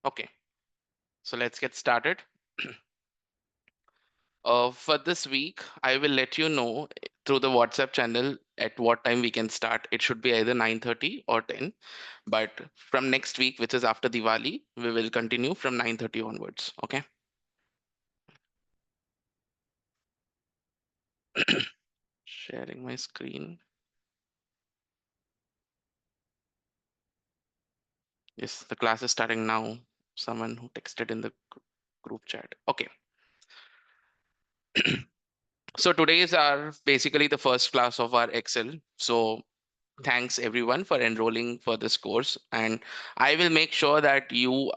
Okay, so let's get started. For this week, I will let you know through the WhatsApp channel at what time we can start. It should be either 9:30 or 10. But from next week, which is after Diwali, we will continue from 9:30 onwards. Okay. Sharing my screen. Yes, the class is starting now. Someone who texted in the group chat. Okay. So today's are basically the first class of our Excel. So thanks everyone for enrolling for this course. And I will make sure that you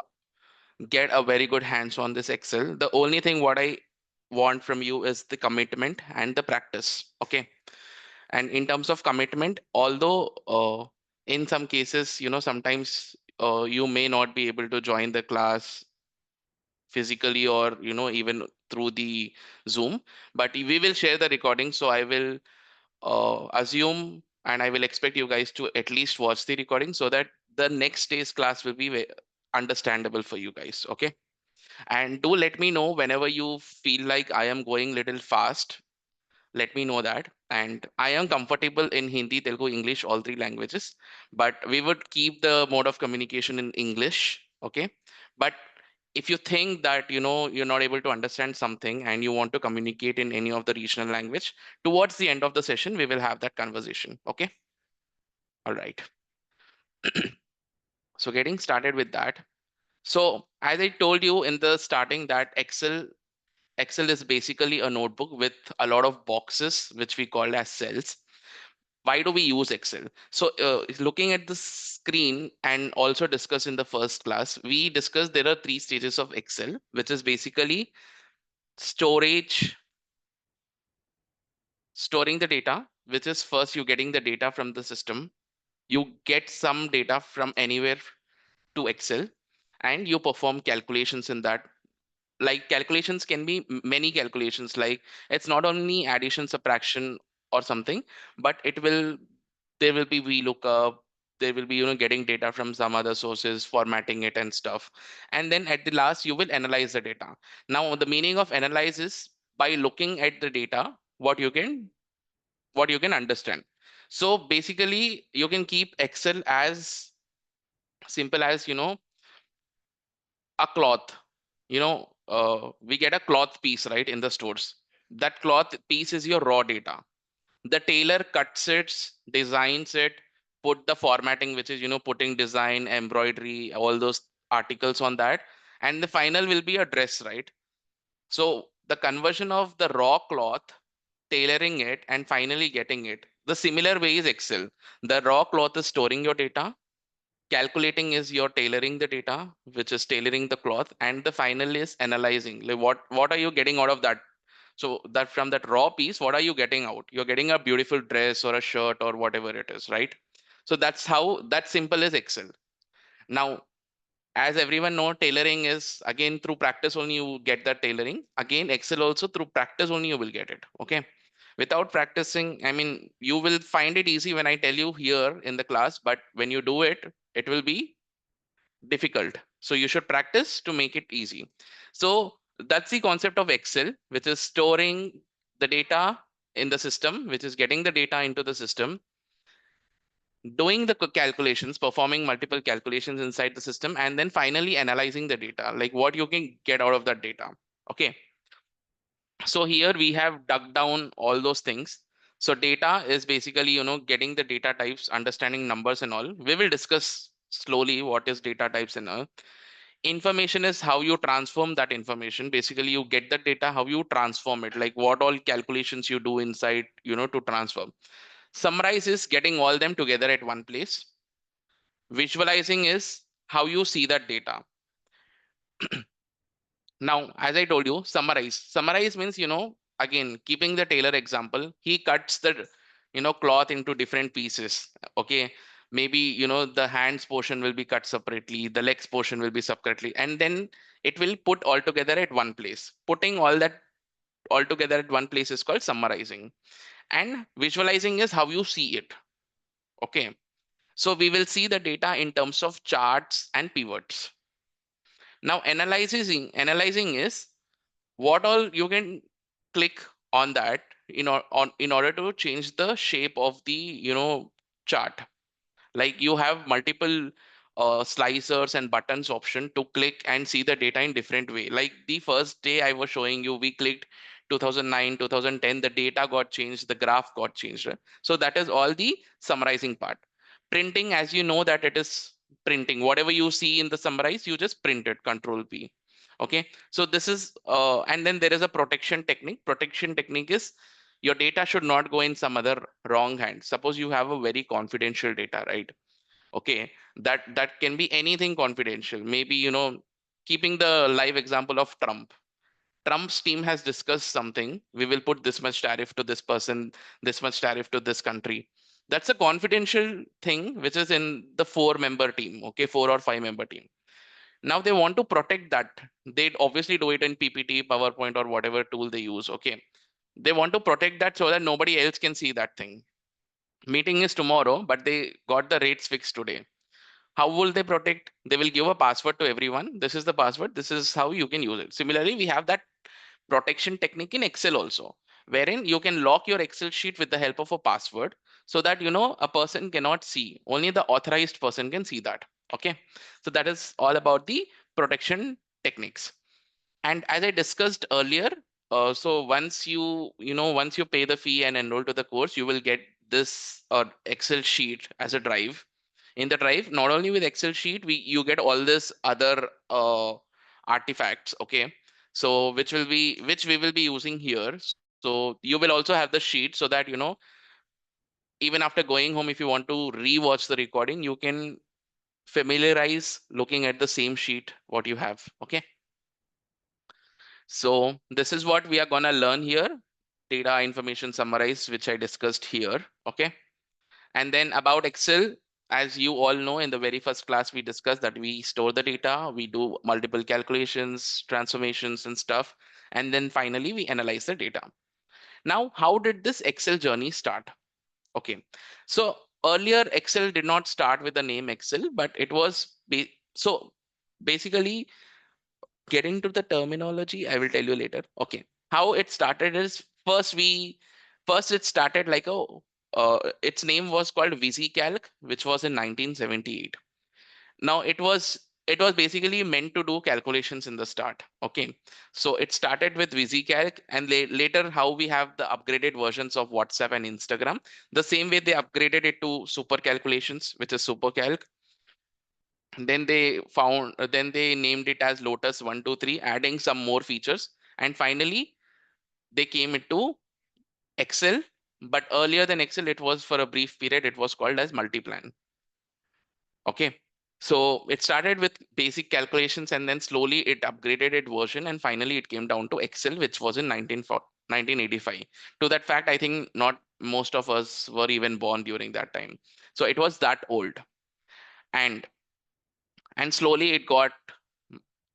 get a very good hands on this Excel. The only thing what I want from you is the commitment and the practice. Okay. And in terms of commitment, although in some cases, sometimes you may not be able to join the class physically or even through the Zoom, but we will share the recording. So I will assume and I will expect you guys to at least watch the recording so that the next day's class will be understandable for you guys. Okay. And do let me know whenever you feel like I am going little fast. Let me know that. And I am comfortable in Hindi, Telugu, English, all three languages. But we would keep the mode of communication in English. Okay. But if you think that you're not able to understand something and you want to communicate in any of the regional language, towards the end of the session, we will have that conversation. Okay. All right. So getting started with that. So as I told you in the starting that Excel is basically a notebook with a lot of boxes, which we call as cells. Why do we use Excel? So looking at the screen and also discuss in the first class, we discussed there are three stages of Excel, which is basically storage, storing the data, which is first you getting the data from the system. You get some data from anywhere to Excel and you perform calculations in that. Like calculations can be many calculations, like it's not only addition, subtraction or something, but there will be VLOOKUP, there will be getting data from some other sources, formatting it and stuff. And then at the last you will analyze the data. Now the meaning of analyze is by looking at the data what you can understand. So basically you can keep Excel as simple as a cloth. We get a cloth piece, right, in the stores. That cloth piece is your raw data. The tailor cuts it, designs it, put the formatting, which is putting design, embroidery, all those articles on that, and the final will be a dress, right? So the conversion of the raw cloth, tailoring it, and finally getting it, the similar way is Excel. The raw cloth is storing your data, calculating is you're tailoring the data, which is tailoring the cloth, and the final is analyzing, like what are you getting out of that. So that from that raw piece, what are you getting out? You're getting a beautiful dress or a shirt or whatever it is, right? So that's how that simple is Excel. Now, as everyone know, tailoring is again through practice only you get that tailoring. Again, Excel also through practice only you will get it. Okay. Without practicing, I mean, you will find it easy when I tell you here in the class, but when you do it, it will be difficult. So you should practice to make it easy. So that's the concept of Excel, which is storing the data in the system, which is getting the data into the system, doing the calculations, performing multiple calculations inside the system, and then finally analyzing the data, like what you can get out of that data. Okay. So here we have dug down all those things. So data is basically, getting the data types, understanding numbers and all. We will discuss slowly what is data types and all. Information is how you transform that information. Basically, you get the data, how you transform it, like what all calculations you do inside, to transform. Summarize is getting all them together at one place. Visualizing is how you see that data. Now, as I told you, summarize. Summarize means, again, keeping the tailor example, he cuts the, cloth into different pieces. Okay. Maybe, the hands portion will be cut separately, the legs portion will be separately, and then it will put all together at one place. Putting all that all together at one place is called summarizing. And visualizing is how you see it. Okay. So we will see the data in terms of charts and pivots. Now analyzing is what all you can click on that in order to change the shape of the chart. Like you have multiple slicers and buttons option to click and see the data in different way. Like the first day I was showing you, we clicked 2009 2010, the data got changed, the graph got changed, right? So that is all the summarizing part. Printing, as you know, that it is printing whatever you see in the summarize, you just print it, control P. Okay, so this is and then there is a protection technique. Protection technique is your data should not go in some other wrong hand. Suppose you have a very confidential data, right? Okay, that can be anything confidential. Maybe keeping the live example of Trump's team has discussed something. We will put this much tariff to this person, this much tariff to this country. That's a confidential thing which is in the 4-member team. Okay, 4 or 5-member team. Now they want to protect that. They obviously do it in PPT, PowerPoint, or whatever tool they use. Okay, they want to protect that so that nobody else can see that thing. Meeting is tomorrow, but they got the rates fixed today. How will they protect? They will give a password to everyone. This is the password. This is how you can use it. Similarly, we have that protection technique in Excel also, wherein you can lock your Excel sheet with the help of a password so that a person cannot see. Only the authorized person can see that. Okay. So that is all about the protection techniques. And as I discussed earlier, so once you pay the fee and enroll to the course, you will get this Excel sheet as a drive. In the drive, not only with Excel sheet, you get all this other artifacts. Okay, so which we will be using here. So you will also have the sheet so that even after going home, if you want to rewatch the recording, you can familiarize looking at the same sheet what you have. Okay. So this is what we are gonna learn here. Data information summarized, which I discussed here. Okay. And then about Excel, as you all know, in the very first class, we discussed that we store the data, we do multiple calculations, transformations and stuff. And then finally, we analyze the data. Now, how did this Excel journey start? Okay. So earlier, Excel did not start with the name Excel, but it was so basically, getting to the terminology, I will tell you later. Okay. How it started is first it started like its name was called VisiCalc, which was in 1978. Now it was basically meant to do calculations in the start. Okay. So it started with VisiCalc, and later how we have the upgraded versions of WhatsApp and Instagram. The same way they upgraded it to super calculations, which is SuperCalc. Then they named it as Lotus 123, adding some more features. And finally, they came into Excel. But earlier than Excel, it was for a brief period, it was called as Multiplan. Okay. So it started with basic calculations and then slowly it upgraded its version. And finally, it came down to Excel, which was in 1985. To that fact, I think not most of us were even born during that time. So it was that old. And and slowly it got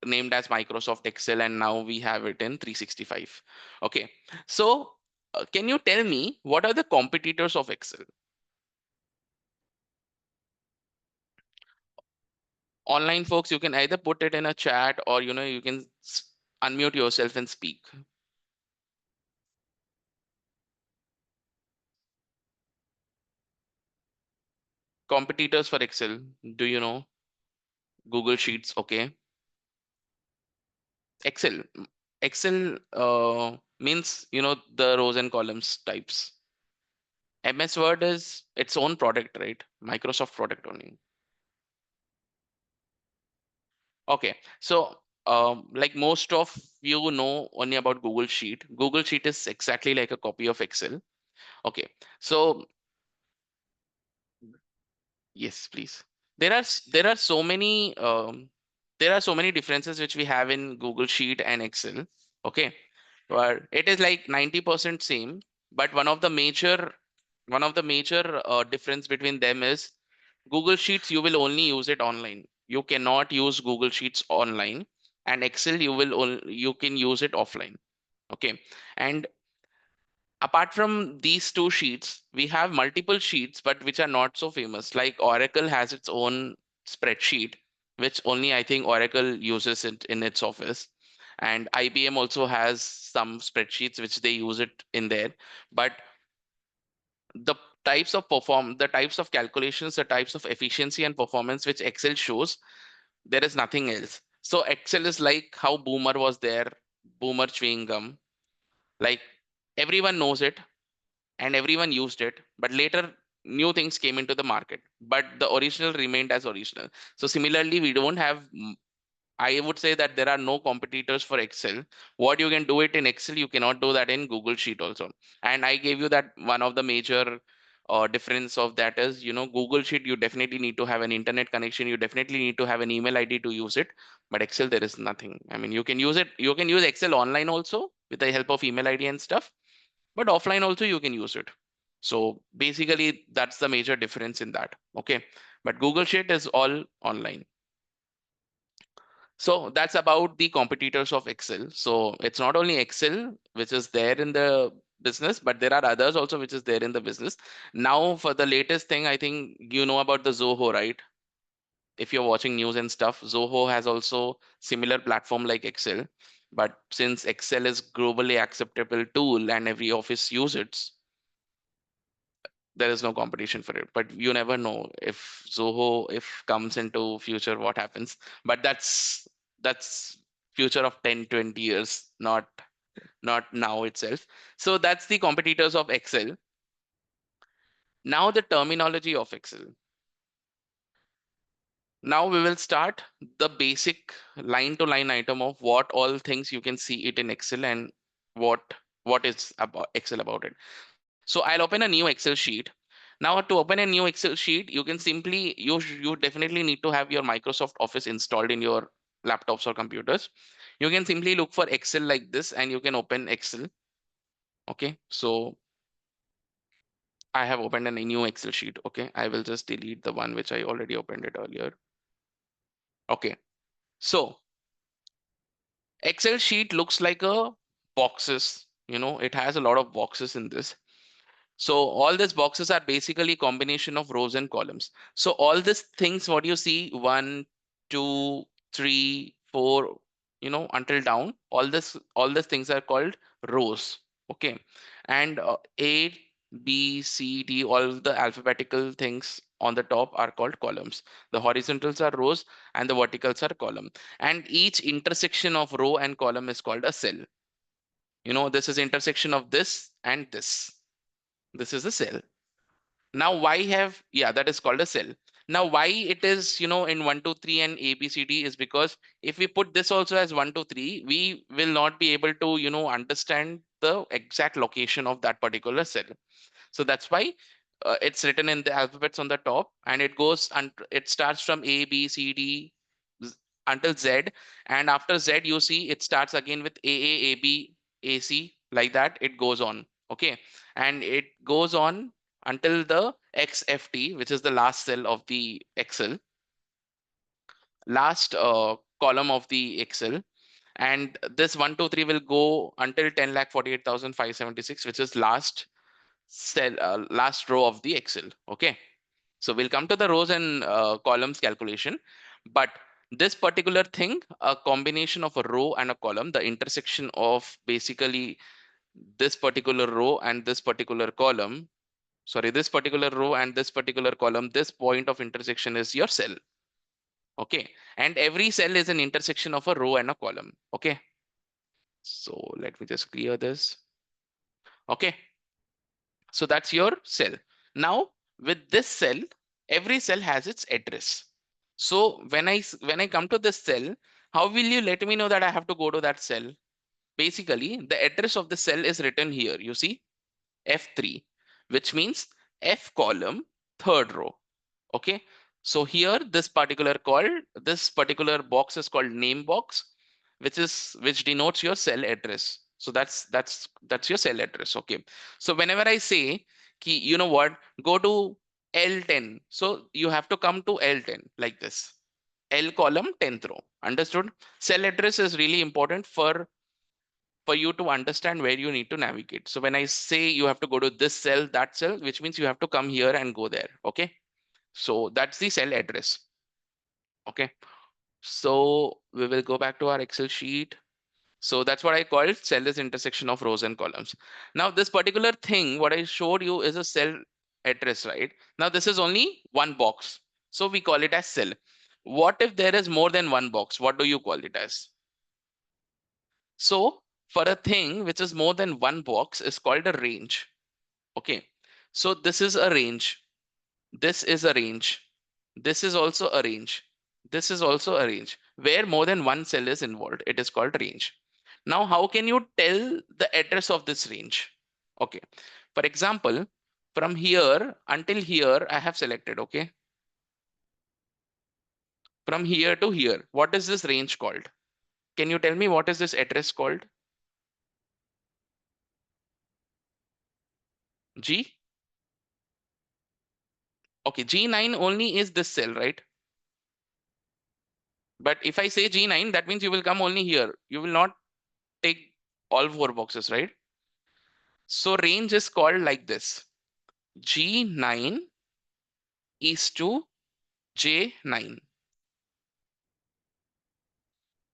named as Microsoft Excel, and now we have it in 365. Okay, so can you tell me what are the competitors of Excel? Online folks, you can either put it in a chat or you can unmute yourself and speak. Competitors for Excel, do you know? Google Sheets, okay. Excel. Excel means the rows and columns types. MS Word is its own product, right? Microsoft product only. Okay, so like most of you know only about Google Sheet. Google Sheet is exactly like a copy of Excel. Okay, so yes, please. There are so many differences which we have in Google Sheet and Excel. Okay, but it is like 90% same. But one of the major difference between them is Google Sheets, you will only use it online. You cannot use Google Sheets online, and Excel you can use it offline. Okay. And apart from these two sheets, we have multiple sheets, but which are not so famous. Like Oracle has its own spreadsheet, which only I think Oracle uses it in its office. And IBM also has some spreadsheets which they use it in there. But the the types of calculations, the types of efficiency and performance which Excel shows, there is nothing else. So Excel is like how Boomer was there, Boomer chewing gum. Like everyone knows it and everyone used it, but later new things came into the market, but the original remained as original. So similarly, we don't have I would say that there are no competitors for Excel. What you can do it in Excel, you cannot do that in Google Sheet also. And I gave you that one of the major difference of that is, Google Sheet, you definitely need to have an internet connection. You definitely need to have an email ID to use it. But Excel, there is nothing. I mean, you can use it. You can use Excel online also with the help of email ID and stuff. But offline also you can use it. So basically, that's the major difference in that. Okay. But Google Sheet is all online. So that's about the competitors of Excel. So it's not only Excel, which is there in the business, but there are others also which is there in the business. Now, for the latest thing, I think you know about the Zoho, right? If you're watching news and stuff, Zoho has also similar platform like Excel. But since Excel is globally acceptable tool and every office use it, there is no competition for it. But you never know if Zoho if comes into future what happens. But that's future of 10, 20 years, not now itself. So that's the competitors of Excel. Now the terminology of Excel. Now we will start the basic line to line item of what all things you can see it in Excel and what what is about Excel about it. So I'll open a new Excel sheet. Now to open a new Excel sheet, you can simply you definitely need to have your Microsoft Office installed in your laptops or computers. You can simply look for Excel like this and you can open Excel. Okay, so I have opened a new Excel sheet. Okay, I will just delete the one which I already opened it earlier. Okay, so Excel sheet looks like a boxes. It has a lot of boxes in this. So all these boxes are basically combination of rows and columns. So all these things, what you see, 1, 2, 3, 4, until down, all these things are called rows. Okay, and A, B, C, D, all the alphabetical things on the top are called columns. The horizontals are rows and the verticals are column. And each intersection of row and column is called a cell. This is intersection of this and this. This is a cell. Now why have, yeah, that is called a cell. Now why it is, in 1, 2, 3 and A, B, C, D is because if we put this also as 1, 2, 3, we will not be able to, understand the exact location of that particular cell. So that's why it's written in the alphabets on the top, and it goes and it starts from A, B, C, D until Z. And after Z, you see it starts again with A, B, A, C, like that. It goes on. Okay. And it goes on until the XFT, which is the last cell of the Excel, last column of the Excel. And this 1, 2, 3 will go until 10,48,576, which is last cell, last row of the Excel. Okay. So we'll come to the rows and columns calculation. But this particular thing, a combination of a row and a column, the intersection of basically this particular row and this particular column, sorry, this particular row and this particular column, this point of intersection is your cell. Okay. And every cell is an intersection of a row and a column. Okay. So let me just clear this. Okay. So that's your cell. Now with this cell, every cell has its address. So when I come to this cell, how will you let me know that I have to go to that cell? Basically, the address of the cell is written here. You see, F3, which means F column, third row. Okay. So here, this particular box is called name box, which denotes your cell address. So that's your cell address. Okay. So whenever I say, ki, you know what, go to L10. So you have to come to L10 like this. L column 10th row. Understood? Cell address is really important for you to understand where you need to navigate. So when I say you have to go to this cell, that cell, which means you have to come here and go there. Okay. So that's the cell address. Okay. So we will go back to our Excel sheet. So that's what I called cell is intersection of rows and columns. Now this particular thing, what I showed you is a cell address, right? Now this is only one box. So we call it as cell. What if there is more than one box? What do you call it as? So for a thing which is more than one box is called a range. Okay. So this is a range. This is a range. This is also a range. This is also a range. Where more than one cell is involved, it is called range. Now, how can you tell the address of this range? Okay. For example, from here until here, I have selected, okay? From here to here, what is this range called? Can you tell me what is this address called? G? Okay, G9 only is this cell, right? But if I say G9, that means you will come only here. You will not take all four boxes, right? So range is called like this. G9 is to J9.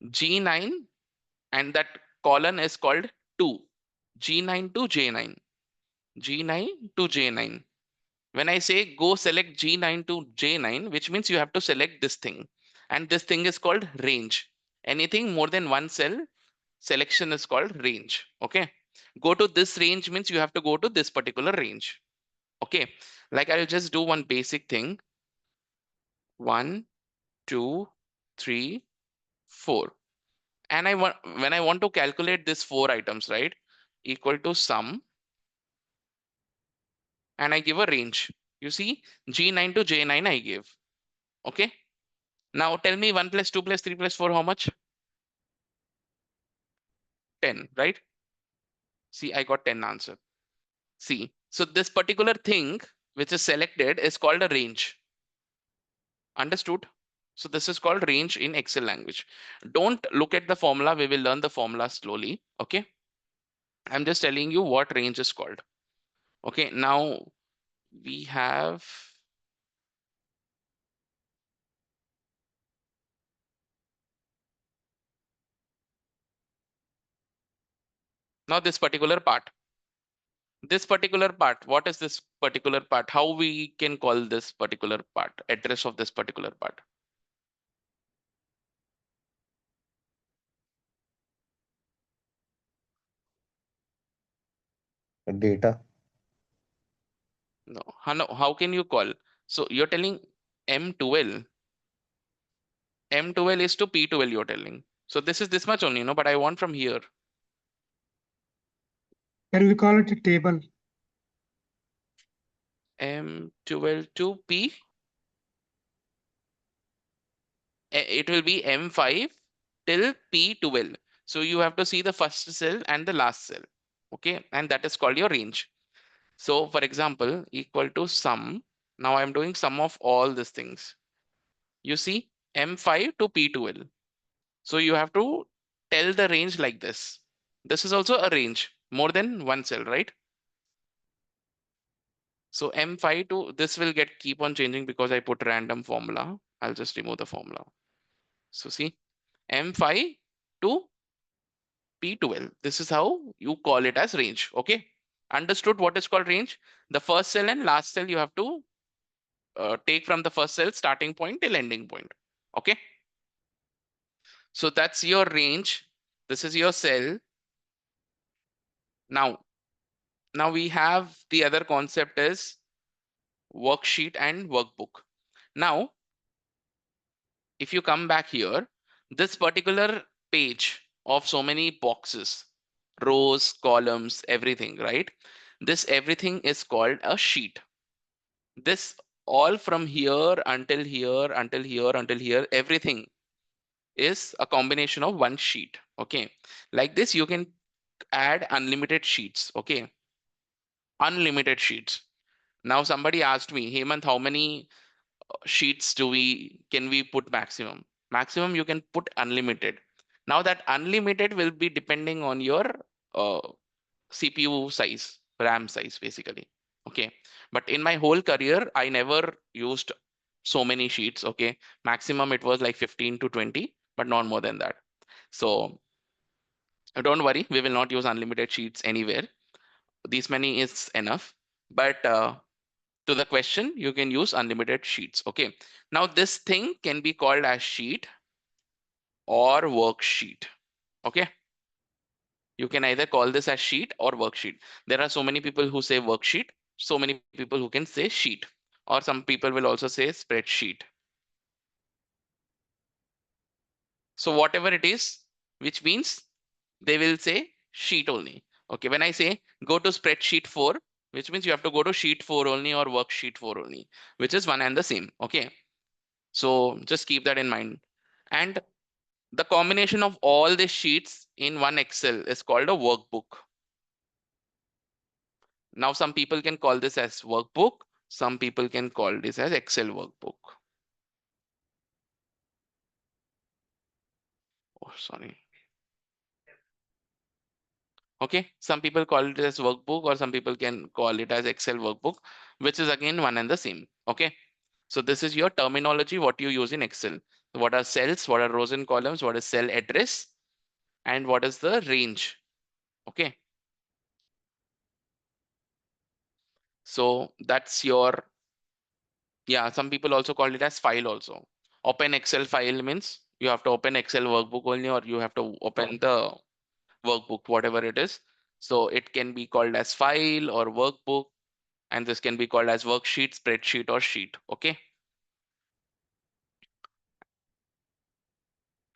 G9 and that column is called 2. G9 to J9. G9 to J9. When I say go select G9 to J9, which means you have to select this thing. And this thing is called range. Anything more than one cell, selection is called range. Okay. Go to this range means you have to go to this particular range. Okay. Like I'll just do one basic thing. 1, 2, 3, 4. And I want when I want to calculate this four items, right? Equal to sum, and I give a range. You see, G9 to J9 I give. Okay. Now tell me 1 plus 2 plus 3 plus 4, how much? 10, right? See, I got 10 answer. See, so this particular thing which is selected is called a range. Understood? So this is called range in Excel language. Don't look at the formula. We will learn the formula slowly. Okay. I'm just telling you what range is called. Okay. Now we have now this particular part. This particular part, what is this particular part? How we can call this particular part, address of this particular part? Data. No, how can you call? So you're telling M12. M12 is to P12, you're telling. So this is this much only, no, but I want from here. Can we call it a table? M12 to P. It will be M5 till P12. So you have to see the first cell and the last cell. Okay, and that is called your range. So for example, equal to sum. Now I'm doing sum of all these things. You see M5 to P12. So you have to tell the range like this. This is also a range, more than one cell, right? So M5 to this will get keep on changing because I put random formula. I'll just remove the formula. So see M5 to P12. This is how you call it as range. Okay. Understood what is called range? The first cell and last cell you have to take from the first cell starting point till ending point. Okay. So that's your range. This is your cell. Now, now we have the other concept is worksheet and workbook. Now, if you come back here, this particular page of so many boxes, rows, columns, everything, right? This everything is called a sheet. This all from here until here, until here, until here, everything is a combination of one sheet. Okay. Like this, you can add unlimited sheets. Okay. Unlimited sheets. Now somebody asked me, Hemant, how many sheets do we can we put maximum? Maximum you can put unlimited. Now that unlimited will be depending on your uh, CPU size, RAM size, basically. Okay. But in my whole career, I never used so many sheets. Okay, maximum it was like 15 to 20, but not more than that. So don't worry, we will not use unlimited sheets anywhere. These many is enough. But to the question, you can use unlimited sheets. Okay, now this thing can be called as sheet or worksheet. Okay, you can either call this as sheet or worksheet. There are so many people who say worksheet, so many people who can say sheet, or some people will also say spreadsheet. So whatever it is, which means they will say sheet only. Okay, when I say go to spreadsheet 4, which means you have to go to sheet 4 only or worksheet 4 only, which is one and the same. Okay, so just keep that in mind. And the combination of all the sheets in one Excel is called a workbook. Now, some people can call this as workbook, some people can call this as Excel workbook. Oh, sorry. Okay, some people call it as workbook, or some people can call it as Excel workbook, which is again one and the same. Okay, so this is your terminology, what you use in Excel. What are cells, what are rows and columns, what is cell address, and what is the range. Okay, so that's your, yeah, some people also call it as file also. Open Excel file means you have to open Excel workbook only, or you have to open the workbook, whatever it is. So it can be called as file or workbook, and this can be called as worksheet, spreadsheet, or sheet. Okay,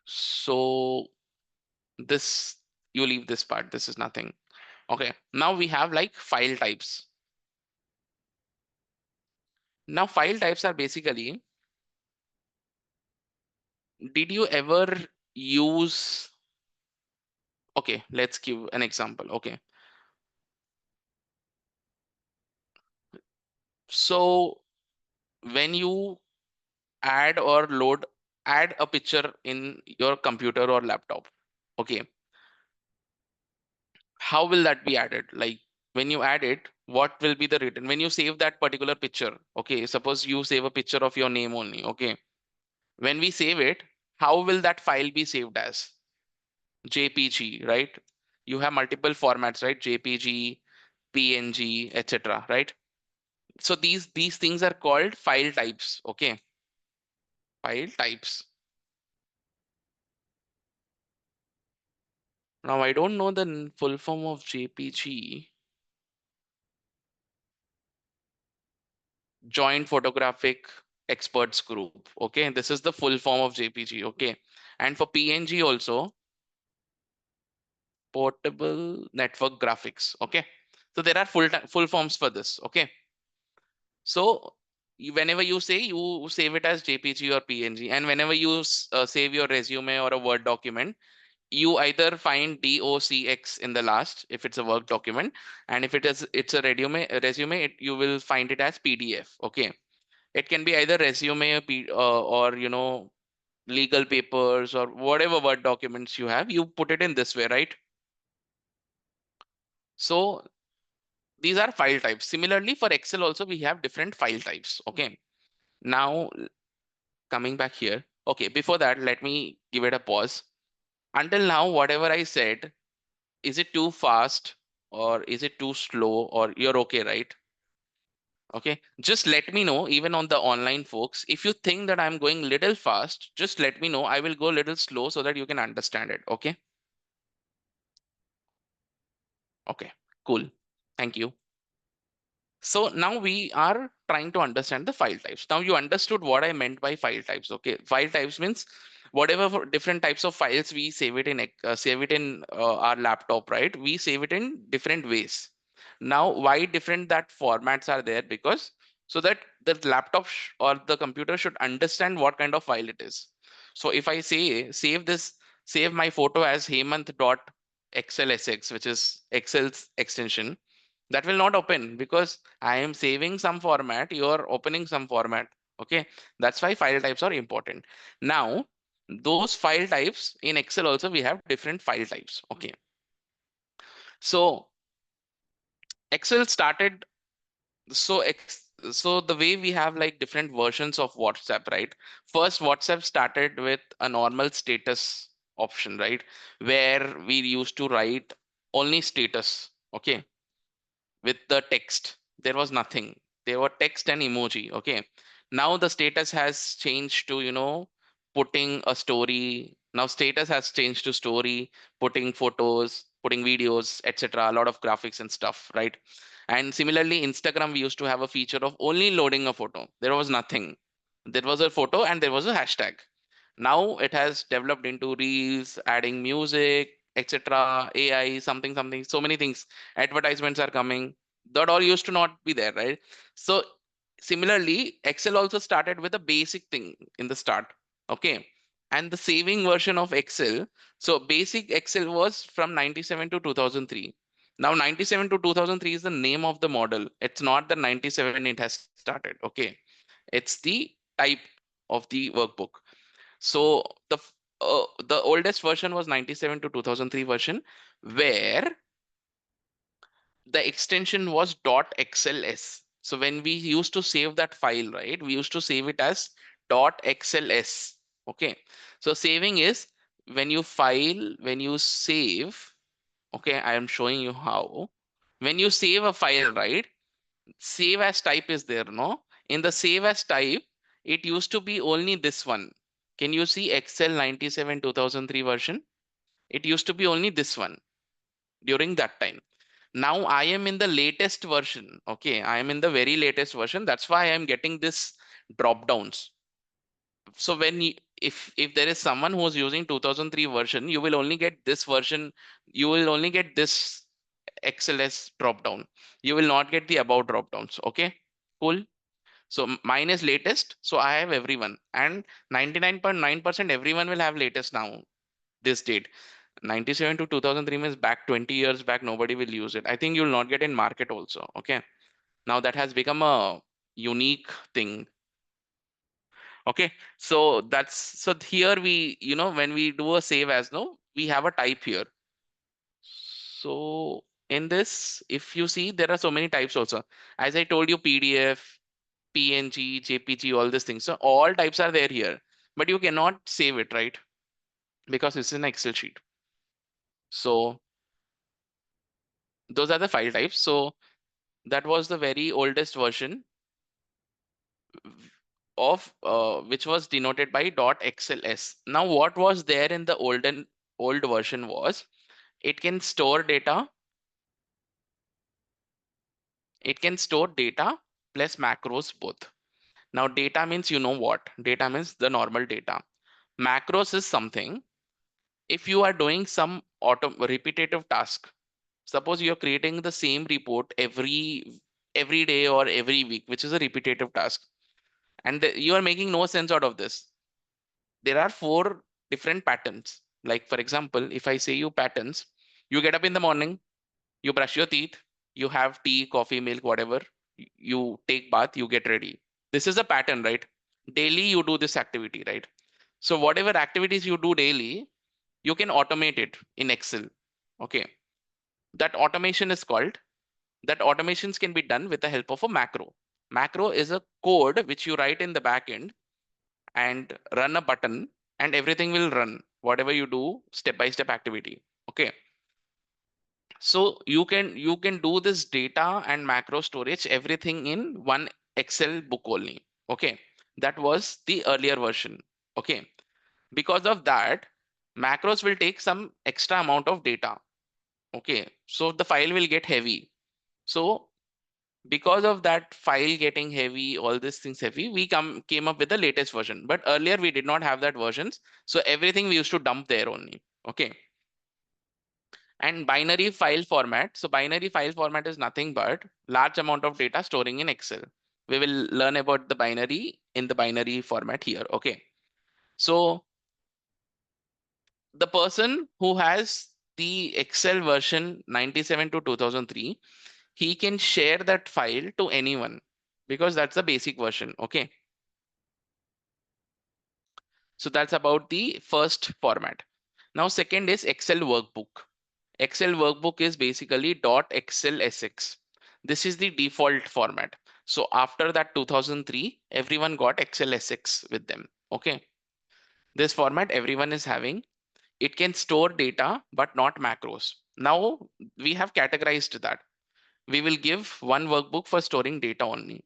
so this, you leave this part, this is nothing. Okay, now we have like file types. Now file types are basically, did you ever use, okay, let's give an example. Okay, so when you add or load, add a picture in your computer or laptop, okay, how will that be added? Like when you add it, what will be the written when you save that particular picture? Okay, suppose you save a picture of your name only. Okay, when we save it, how will that file be saved as? JPG, right? You have multiple formats, right? JPG, PNG, etc., right? So these things are called file types. Okay, file types. Now I don't know the full form of JPG. Joint Photographic Experts Group. Okay, this is the full form of JPG. Okay, and for PNG also, Portable Network Graphics. Okay, so there are full forms for this. Okay, so whenever you say, you save it as JPG or PNG, and whenever you save your resume or a Word document, you either find DOCX in the last if it's a work document, and if it's a resume, you will find it as PDF. Okay, it can be either resume, or legal papers, or whatever Word documents you have, you put it in this way, right? So these are file types. Similarly, for Excel also we have different file types. Okay, now coming back here. Okay, before that, let me give it a pause. Until now, whatever I said, is it too fast or is it too slow, or you're okay, right? Okay, just let me know, even on the online folks, if you think that I'm going little fast, just let me know. I will go a little slow so that you can understand it. Okay. Okay, cool. Thank you. So now we are trying to understand the file types. Now you understood what I meant by file types. Okay, file types means whatever different types of files we save it in our laptop, right? We save it in different ways. Now, why different that formats are there? Because so that the laptop or the computer should understand what kind of file it is. So if I say save my photo as hemant.xlsx, which is Excel's extension, that will not open because I am saving some format, you are opening some format. Okay, that's why file types are important. Now, those file types in Excel also, we have different file types. Okay, so Excel started, so So the way we have like different versions of WhatsApp, right? First, WhatsApp started with a normal status option, right? Where we used to write only status, okay, with the text. There was nothing. There were text and emoji, okay. Now the status has changed to, putting a story. Now status has changed to story, putting photos, putting videos, etc. A lot of graphics and stuff, right? And similarly, Instagram, we used to have a feature of only loading a photo. There was nothing. There was a photo and there was a hashtag. Now it has developed into reels, adding music, etc., AI, something, something, so many things. Advertisements are coming. That all used to not be there, right? So similarly, Excel also started with a basic thing in the start. Okay. And the saving version of Excel. So basic Excel was from 97 to 2003. Now 97 to 2003 is the name of the model. It's not the 97 it has started. Okay. It's the type of the workbook. So the oldest version was 97 to 2003 version, where the extension was .xls. So when we used to save that file, right, we used to save it as .xls. Okay. So saving is when you save, okay, I am showing you how. When you save a file, right, save as type is there, no? In the save as type, it used to be only this one. Can you see Excel 97 2003 version? It used to be only this one during that time. Now I am in the latest version. Okay, I am in the very latest version. That's why I am getting this drop downs. So if there is someone who is using 2003 version, you will only get this version. You will only get this XLS drop down. You will not get the above drop downs. Okay, cool. So mine is latest. So I have everyone, and 99.9% everyone will have latest now. This date. 97 to 2003 means back 20 years back, nobody will use it. I think you'll not get in market also. Okay. Now that has become a unique thing. Okay. So so here we, when we do a save as, no, we have a type here. So in this, if you see, there are so many types also. As I told you, PDF, PNG, JPG, all these things. So all types are there here, but you cannot save it, right? Because it's an Excel sheet. So those are the file types. So that was the very oldest version of which was denoted by .xls. Now what was there in the old version was it can store data, it can store data plus macros both. Now data means, what data means, the normal data. Macros is something if you are doing some repetitive task. Suppose you're creating the same report every day or every week, which is a repetitive task, and you are making no sense out of this. There are four different patterns. Like for example, if I say you patterns, you get up in the morning, you brush your teeth, you have tea, coffee, milk, whatever, you take bath, you get ready. This is a pattern, right? Daily you do this activity, right? So whatever activities you do daily, you can automate it in Excel. Okay. That automation is called, that automations can be done with the help of a macro. Macro is a code which you write in the backend and run a button, and everything will run whatever you do, step by step activity. Okay. So you can do this data and macro storage, everything in one Excel book only. Okay. That was the earlier version. Okay. Because of that, macros will take some extra amount of data. Okay. So the file will get heavy. So because of that file getting heavy, all these things heavy, we came up with the latest version. But earlier we did not have that versions. So everything we used to dump there only. Okay. And binary file format. So binary file format is nothing but large amount of data storing in Excel. We will learn about the binary in the binary format here. Okay. So the person who has the Excel version 97 to 2003, he can share that file to anyone because that's the basic version. Okay. So that's about the first format. Now, second is Excel workbook. Excel workbook is basically .xlsx. This is the default format. So after that 2003, everyone got XLSX with them. Okay. This format everyone is having. It can store data, but not macros. Now we have categorized that. We will give one workbook for storing data only.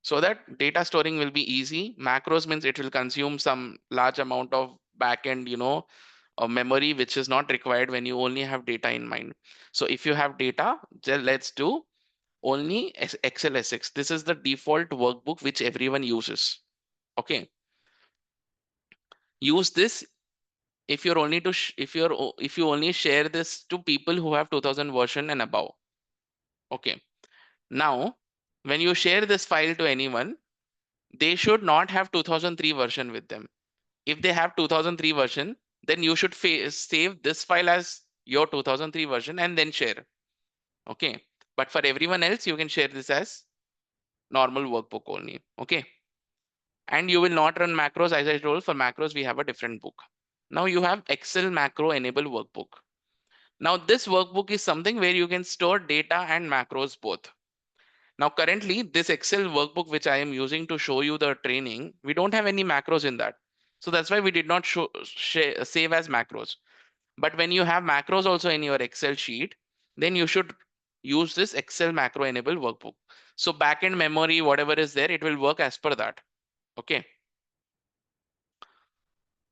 So that data storing will be easy. Macros means it will consume some large amount of backend, memory, which is not required when you only have data in mind. So if you have data, then let's do only XLSX. This is the default workbook which everyone uses. Okay. Use this if you're only to if you only share this to people who have 2000 version and above. Okay. Now, when you share this file to anyone, they should not have 2003 version with them. If they have 2003 version, then you should save this file as your 2003 version and then share. Okay. But for everyone else, you can share this as normal workbook only. Okay. And you will not run macros. As I told, for macros, we have a different book. Now you have Excel macro enable workbook. Now this workbook is something where you can store data and macros both. Now currently this Excel workbook which I am using to show you the training, we don't have any macros in that. So that's why we did not save as macros. But when you have macros also in your Excel sheet, then you should use this Excel macro enable workbook. So backend memory, whatever is there, it will work as per that. Okay.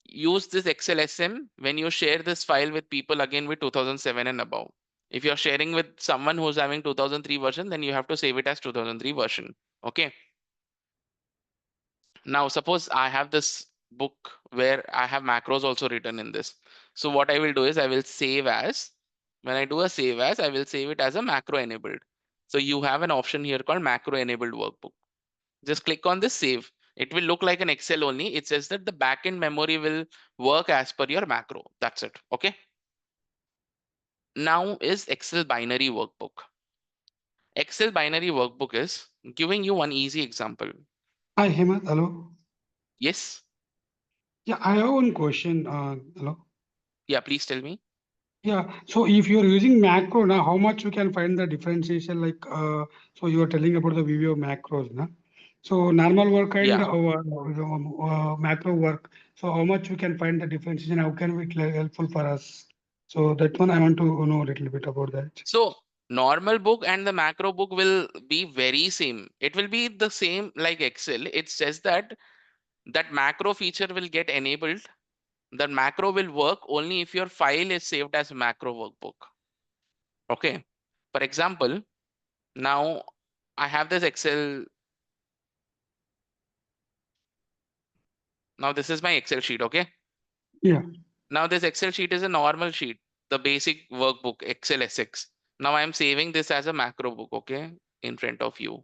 Use this Excel SM when you share this file with people again with 2007 and above. If you're sharing with someone who's having 2003 version, then you have to save it as 2003 version. Okay. Now, suppose I have this book where I have macros also written in this. So what I will do is I will save as, when I do a save as, I will save it as a macro enabled. So you have an option here called macro enabled workbook. Just click on this save. It will look like an Excel only. It says that the backend memory will work as per your macro. That's it. Okay. Now is Excel binary workbook. Excel binary workbook is giving you one easy example. Hi, Hemant. Hello. Yes. Yeah, I have one question. Hello. Yeah, please tell me. Yeah. So if you're using macro now, how much you can find the differentiation? So you are telling about the VBO macros, na? So normal work and Yeah. macro work. So how much you can find the differentiation? How can it be helpful for us? So that one I want to know a little bit about that. So normal book and the macro book will be very same. It will be the same like Excel. It's just that that macro feature will get enabled. That macro will work only if your file is saved as macro workbook. Okay. For example, now I have this Excel. Now this is my Excel sheet. Okay. Yeah. Now this Excel sheet is a normal sheet, the basic workbook, Excel SX. Now I am saving this as a macro book. Okay. In front of you.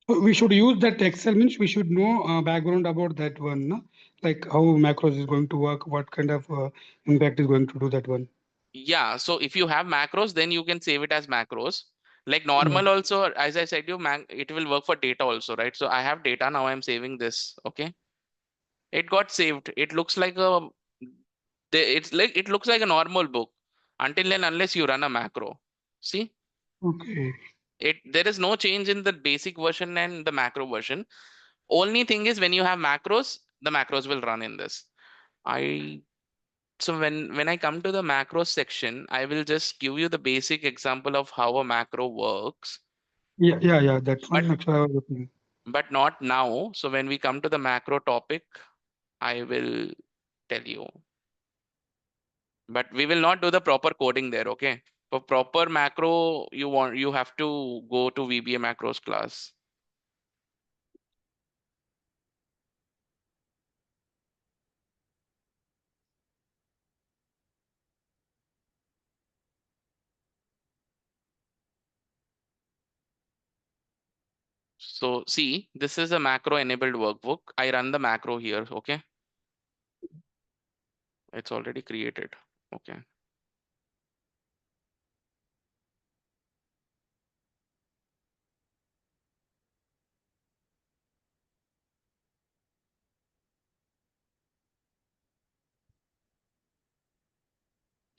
So we should use that Excel means we should know background about that one, no? Like how macros is going to work, what kind of impact is going to do that one. Yeah, so if you have macros, then you can save it as macros. Like Yeah. normal also, as I said, it will work for data also, right? So I have data now. I'm saving this. Okay, it got saved. It looks like it looks like a normal book until and unless you run a macro. See, Okay. there is no change in the basic version and the macro version. Only thing is when you have macros, the macros will run in this. I So when I come to the macro section, I will just give you the basic example of how a macro works, Yeah. That's but one actually I was looking. not now. So when we come to the macro topic, I will tell you. But we will not do the proper coding there, okay? For proper macro, you have to go to VBA macros class. So see, this is a macro enabled workbook. I run the macro here, okay? It's already created. Okay.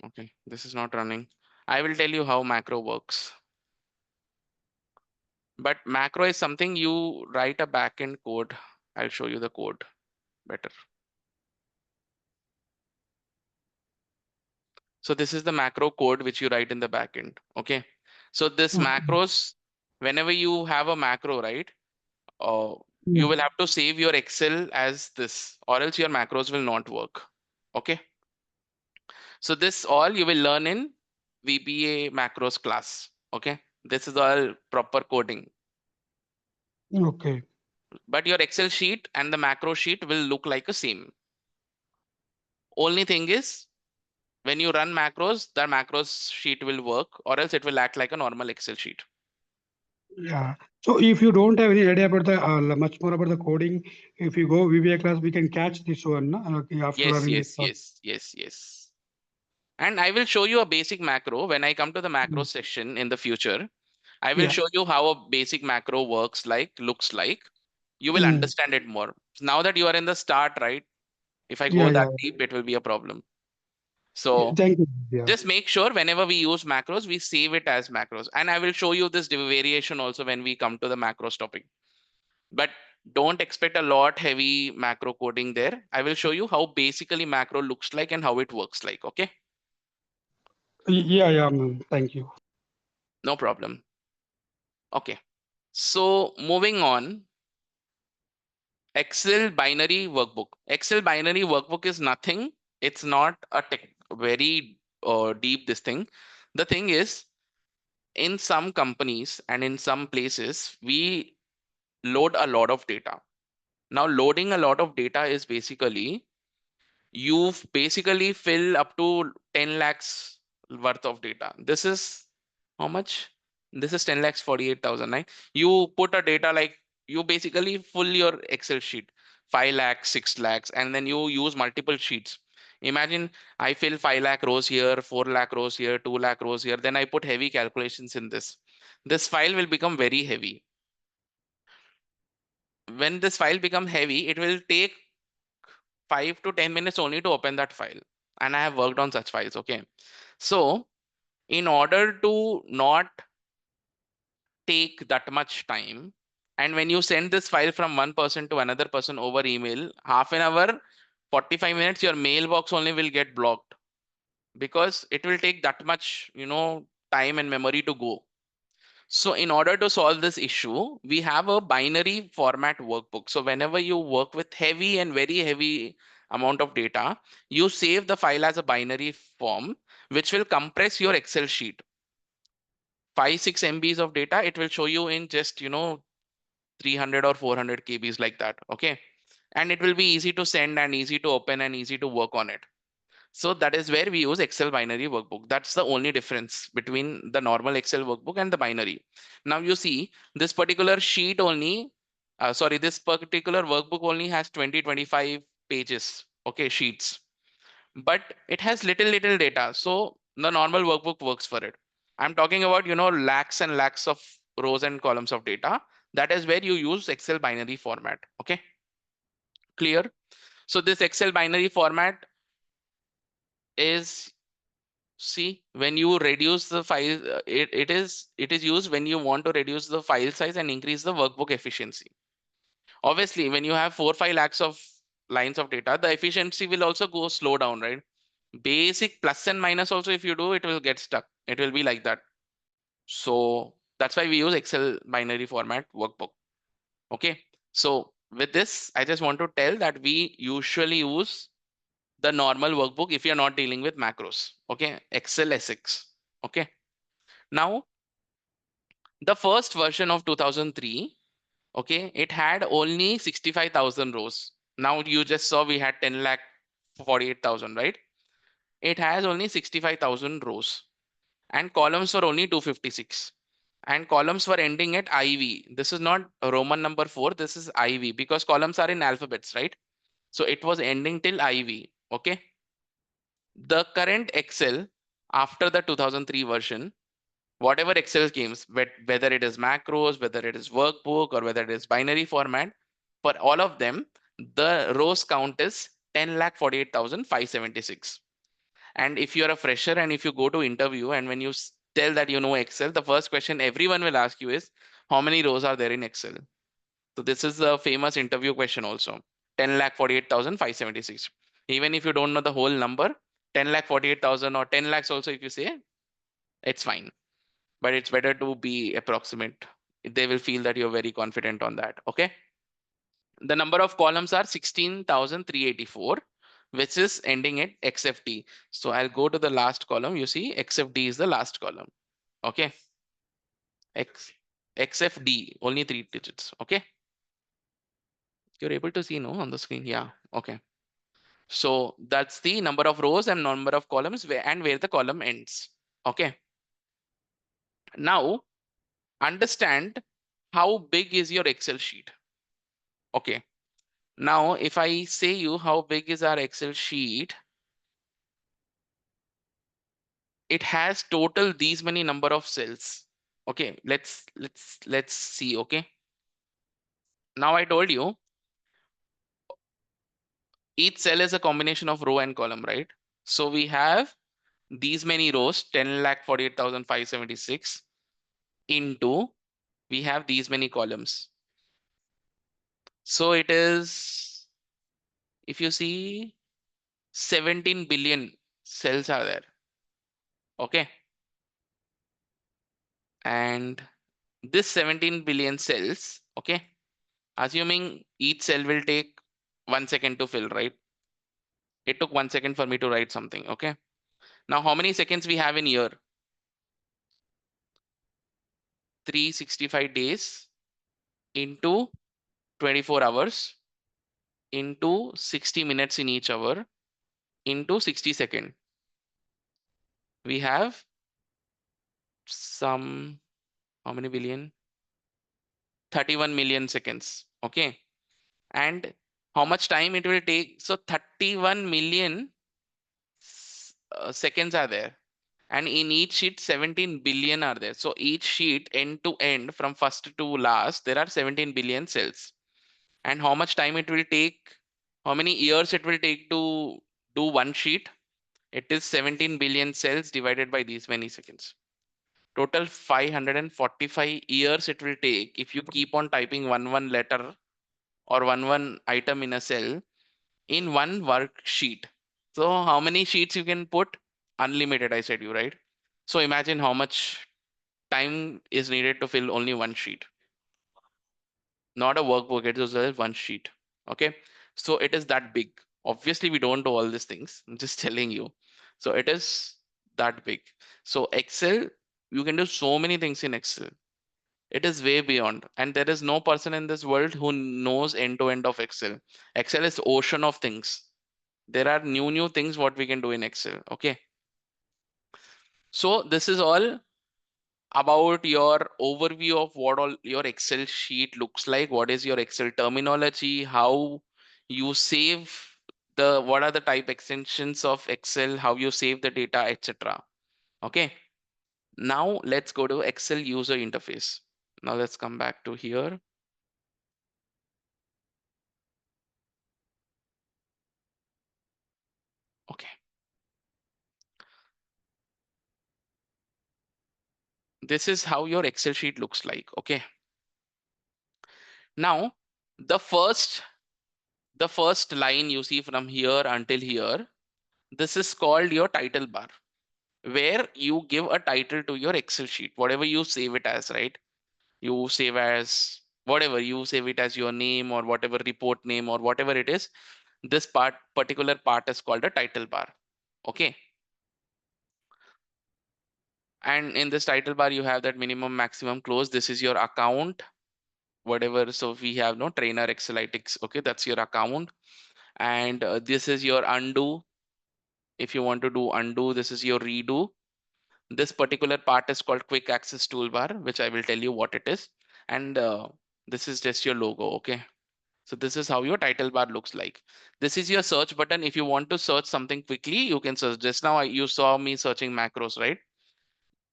Okay, this is not running. I will tell you how macro works. But macro is something you write a backend code. I'll show you the code better. So this is the macro code which you write in the backend. Okay. So this Okay. macros, whenever you have a macro, right? Uh, Yeah. you will have to save your Excel as this, or else your macros will not work. Okay. So this all you will learn in VBA macros class. Okay. This is all proper coding. Okay. But your Excel sheet and the macro sheet will look like a same. Only thing is when you run macros, the macros sheet will work, or else it will act like a normal Excel sheet. Yeah. So if you don't have any idea about the much more about the coding, if you go VBA class, we can catch this one after Yes, learning this yes, part. yes, yes, yes. And I will show you a basic macro when I come to the macro Mm. section in the future. I will Yeah. show you how a basic macro works like, looks like. You will Mm. understand it more. Now that you are in the start, right? If I Yeah. go Yeah. that deep, it will be a problem. Yeah. So Thank you. Yeah. just make sure whenever we use macros, we save it as macros. And I will show you this variation also when we come to the macros topic. But don't expect a lot heavy macro coding there. I will show you how basically macro looks like and how it works like. Okay, Yeah. Yeah, ma'am. Thank you. no problem. Okay, so moving on, Excel binary workbook. Excel binary workbook is nothing. It's not a very deep this thing. The thing is, in some companies and in some places, we load a lot of data. Now, loading a lot of data is basically you basically fill up to 10 lakhs worth of data. This is how much? This is 10 lakhs 48,000, right? You put a data like you basically full your Excel sheet, 5 lakhs, 6 lakhs, and then you use multiple sheets. Imagine I fill 5 lakh rows here, 4 lakh rows here, 2 lakh rows here. Then I put heavy calculations in this. This file will become very heavy. When this file become heavy, it will take 5 to 10 minutes only to open that file. And I have worked on such files. Okay. So in order to not take that much time, and when you send this file from one person to another person over email, half an hour, 45 minutes, your mailbox only will get blocked because it will take that much, time and memory to go. So in order to solve this issue, we have a binary format workbook. So whenever you work with heavy and very heavy amount of data, you save the file as a binary form, which will compress your Excel sheet. 5, 6 MBs of data, it will show you in just, 300 or 400 KBs like that. Okay. And it will be easy to send and easy to open and easy to work on it. So that is where we use Excel binary workbook. That's the only difference between the normal Excel workbook and the binary. Now you see this particular sheet only, this particular workbook only has 20-25 pages, okay, sheets, but it has little data. So the normal workbook works for it. I'm talking about, lakhs and lakhs of rows and columns of data. That is where you use Excel binary format. Okay, clear? So this Excel binary format is, see, when you reduce the file, it is used when you want to reduce the file size and increase the workbook efficiency. Obviously, when you have 4-5 lakhs of lines of data, the efficiency will also go slow down, right? Basic plus and minus also, if you do, it will get stuck. It will be like that. So that's why we use Excel binary format workbook. Okay. So with this, I just want to tell that we usually use the normal workbook if you're not dealing with macros. Okay. Excel SX. Okay. Now, the first version of 2003, okay, it had only 65,000 rows. Now you just saw we had 10 lakh 48,000, right? It has only 65,000 rows and columns were only 256. And columns were ending at IV. This is not Roman number 4. This is IV because columns are in alphabets, right? So it was ending till IV. Okay. The current Excel after the 2003 version, whatever Excel games, whether it is macros, whether it is workbook, or whether it is binary format, for all of them, the rows count is 10,48,576. And if you're a fresher and if you go to interview and when you tell that you know Excel, the first question everyone will ask you is how many rows are there in Excel? So this is a famous interview question also. 10,48,576. Even if you don't know the whole number, 10,48,000 or 10 lakhs also if you say, it's fine. But it's better to be approximate. They will feel that you're very confident on that. Okay. The number of columns are 16,384, which is ending at XFT. So I'll go to the last column. You see, XFD is the last column. Okay. X XFD, only 3 digits. Okay. You're able to see, no, on the screen. Yeah. Okay. So that's the number of rows and number of columns where the column ends. Okay. Now understand how big is your Excel sheet. Okay. Now, if I say you how big is our Excel sheet, it has total these many number of cells. Okay, let's see. Okay. Now I told you each cell is a combination of row and column, right? So we have these many rows, 10,48,576 into we have these many columns. So it is, if you see, 17 billion cells are there. Okay. And this 17 billion cells, okay, assuming each cell will take 1 second to fill, right? It took 1 second for me to write something. Okay. Now, how many seconds we have in year? 365 days into 24 hours into 60 minutes in each hour into 60 second. We have some, how many billion? 31 million seconds. Okay. And how much time it will take? So 31 million seconds are there. And in each sheet, 17 billion are there. So each sheet end to end from first to last, there are 17 billion cells. And how much time it will take? How many years it will take to do one sheet? It is 17 billion cells divided by these many seconds. Total 545 years it will take if you keep on typing one letter or one item in a cell in one worksheet. So how many sheets you can put? Unlimited, I said you, right? So imagine how much time is needed to fill only one sheet. Not a workbook, it is just one sheet. Okay. So it is that big. Obviously, we don't do all these things. I'm just telling you. So it is that big. So Excel, you can do so many things in Excel. It is way beyond. And there is no person in this world who knows end to end of Excel. Excel is ocean of things. There are new things what we can do in Excel. Okay. So this is all about your overview of what all your Excel sheet looks like. What is your Excel terminology? How you save what are the type extensions of Excel? How you save the data, etc. Okay. Now let's go to Excel user interface. Now let's come back to here. Okay. This is how your Excel sheet looks like. Okay. Now the first line you see from here until here, this is called your title bar, where you give a title to your Excel sheet, whatever you save it as, right? You save as whatever you save it as your name or whatever report name or whatever it is. This particular part is called a title bar. Okay. And in this title bar, you have that minimum, maximum, close. This is your account, whatever. So we have no trainer Excelytics. Okay, that's your account. And this is your undo. If you want to do undo, this is your redo. This particular part is called quick access toolbar, which I will tell you what it is. And this is just your logo. Okay. So this is how your title bar looks like. This is your search button. If you want to search something quickly, you can search. Just now you saw me searching macros, right?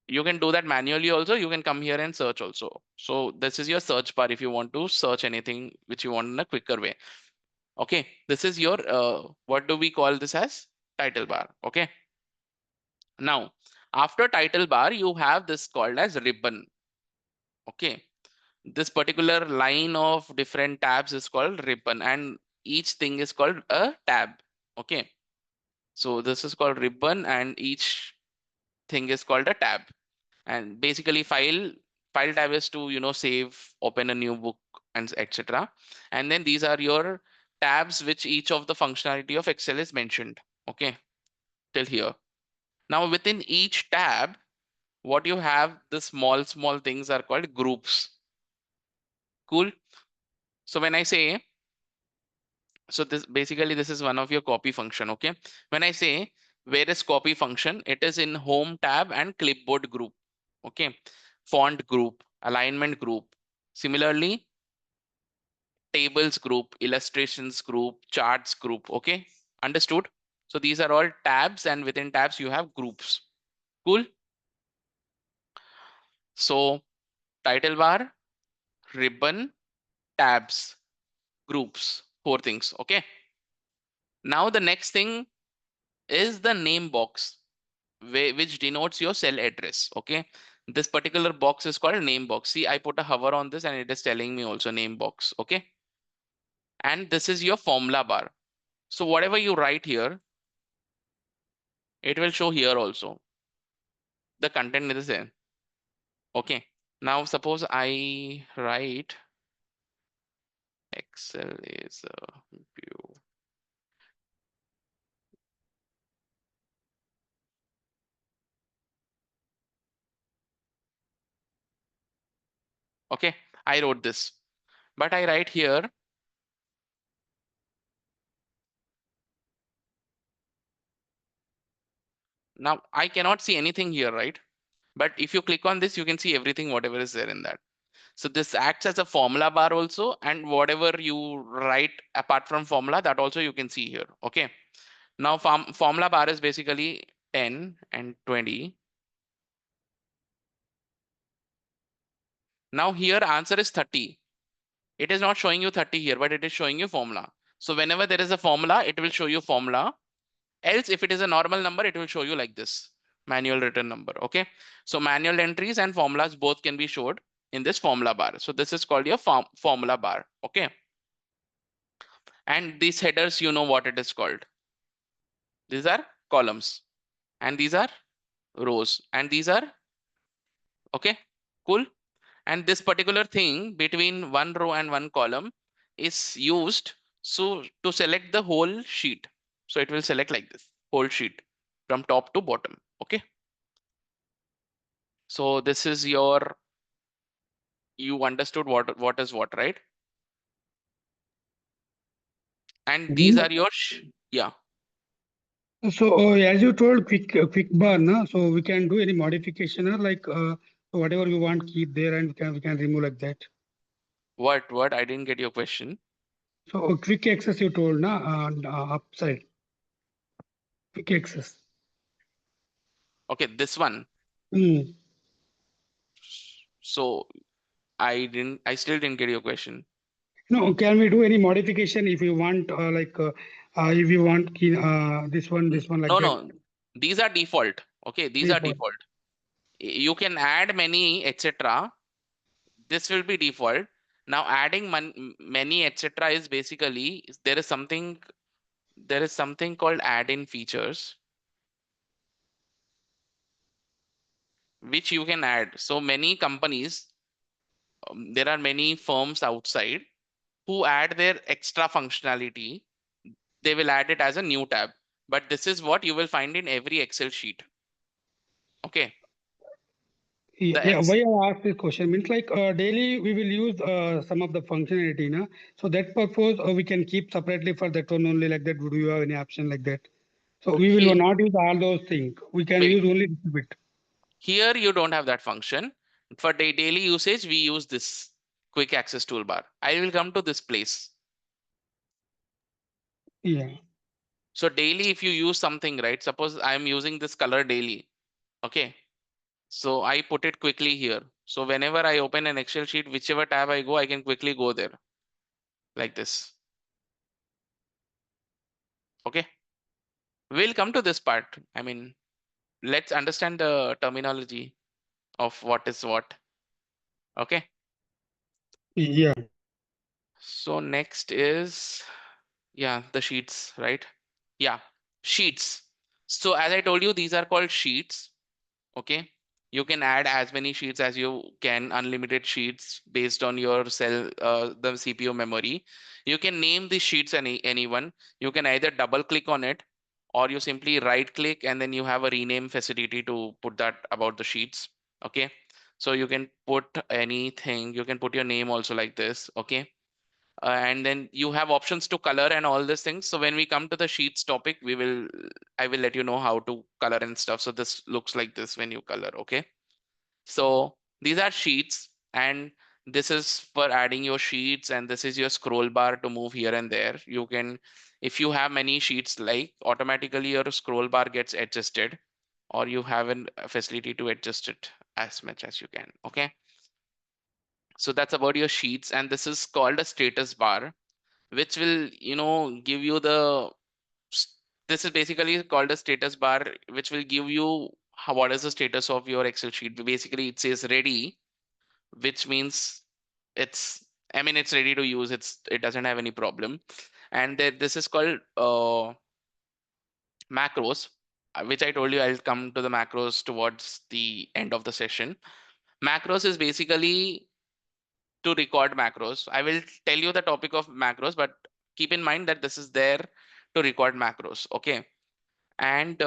You can do that manually also. You can come here and search also. So this is your search bar if you want to search anything which you want in a quicker way. Okay. This is your, what do we call this as? Title bar. Okay. Now, after title bar, you have this called as ribbon. Okay. This particular line of different tabs is called ribbon, and each thing is called a tab. Okay. So this is called ribbon, and each thing is called a tab. And basically, file tab is to save, open a new book, and etc. And then these are your tabs, which each of the functionality of Excel is mentioned. Okay, till here. Now within each tab, what you have, the small things are called groups. Cool. So when I say, so this basically this is one of your copy function. Okay, when I say where is copy function, it is in home tab and clipboard group. Okay, font group, alignment group. Similarly, tables group, illustrations group, charts group. Okay, understood? So these are all tabs, and within tabs you have groups. Cool. So title bar, ribbon, tabs, groups, four things. Okay, now the next thing is the name box, which denotes your cell address. Okay, this particular box is called name box. See, I put a hover on this and it is telling me also name box. Okay, and this is your formula bar. So whatever you write here, it will show here also. The content is there. Okay, now suppose I write Excel is a view. Okay, I wrote this, but I write here. Now I cannot see anything here, right? But if you click on this, you can see everything, whatever is there in that. So this acts as a formula bar also, and whatever you write apart from formula, that also you can see here. Okay. Now formula bar is basically 10 and 20. Now here answer is 30. It is not showing you 30 here, but it is showing you formula. So whenever there is a formula, it will show you formula. Else, if it is a normal number, it will show you like this, manual written number. Okay. So manual entries and formulas both can be showed in this formula bar. So this is called your formula bar. Okay. And these headers, you know what it is called. These are columns, and these are rows, and these are, okay, cool. And this particular thing between one row and one column is used so to select the whole sheet. So it will select like this, whole sheet from top to bottom. Okay. So this is your, you understood what is what, right? And these Mhm. are your yeah. So as you told, quick bar, na? So we can do any modification, like whatever we want, keep there, and we can remove like that. What I didn't get your question. So quick access you told, na? Upside quick access. Okay, this one. Mm. So I still didn't get your question. No, can we do any modification if you want, if you want this one like No, that? no, these are default. Okay, these are Default. default. You can add many, etc. This will be default. Now adding many, etc. is basically, there is something called add-in features which you can add. So many companies, there are many firms outside who add their extra functionality. They will add it as a new tab. But this is what you will find in every Excel sheet. Okay. Yeah, The yeah. X Why I asked this question means like daily we will use some of the functionality, na? So that purpose we can keep separately for that one only like that. Do you have any option like that? So we will here, not use all those things. We can wait, use only little bit. here you don't have that function. For daily usage, we use this quick access toolbar. I will come to this place. Yeah. So daily, if you use something, right? Suppose I'm using this color daily. Okay. So I put it quickly here. So whenever I open an Excel sheet, whichever tab I go, I can quickly go there like this. Okay. We'll come to this part. I mean, let's understand the terminology of what is what. Okay. Yeah. So next is, yeah, the sheets, right? Yeah, sheets. So as I told you, these are called sheets. Okay. You can add as many sheets as you can, unlimited sheets based on your cell, the CPU memory. You can name the sheets anyone. You can either double click on it, or you simply right click and then you have a rename facility to put that about the sheets. Okay. So you can put anything. You can put your name also like this. Okay. And then you have options to color and all these things. So when we come to the sheets topic, I will let you know how to color and stuff. So this looks like this when you color. Okay. So these are sheets, and this is for adding your sheets, and this is your scroll bar to move here and there. You can, if you have many sheets, like automatically your scroll bar gets adjusted, or you have a facility to adjust it as much as you can. Okay. So that's about your sheets, and this is called a status bar, which will, give you this is basically called a status bar, which will give you what is the status of your Excel sheet. Basically, it says ready, which means it's, I mean, it's ready to use. It doesn't have any problem. And this is called macros, which I told you I'll come to the macros towards the end of the session. Macros is basically to record macros. I will tell you the topic of macros, but keep in mind that this is there to record macros. Okay. And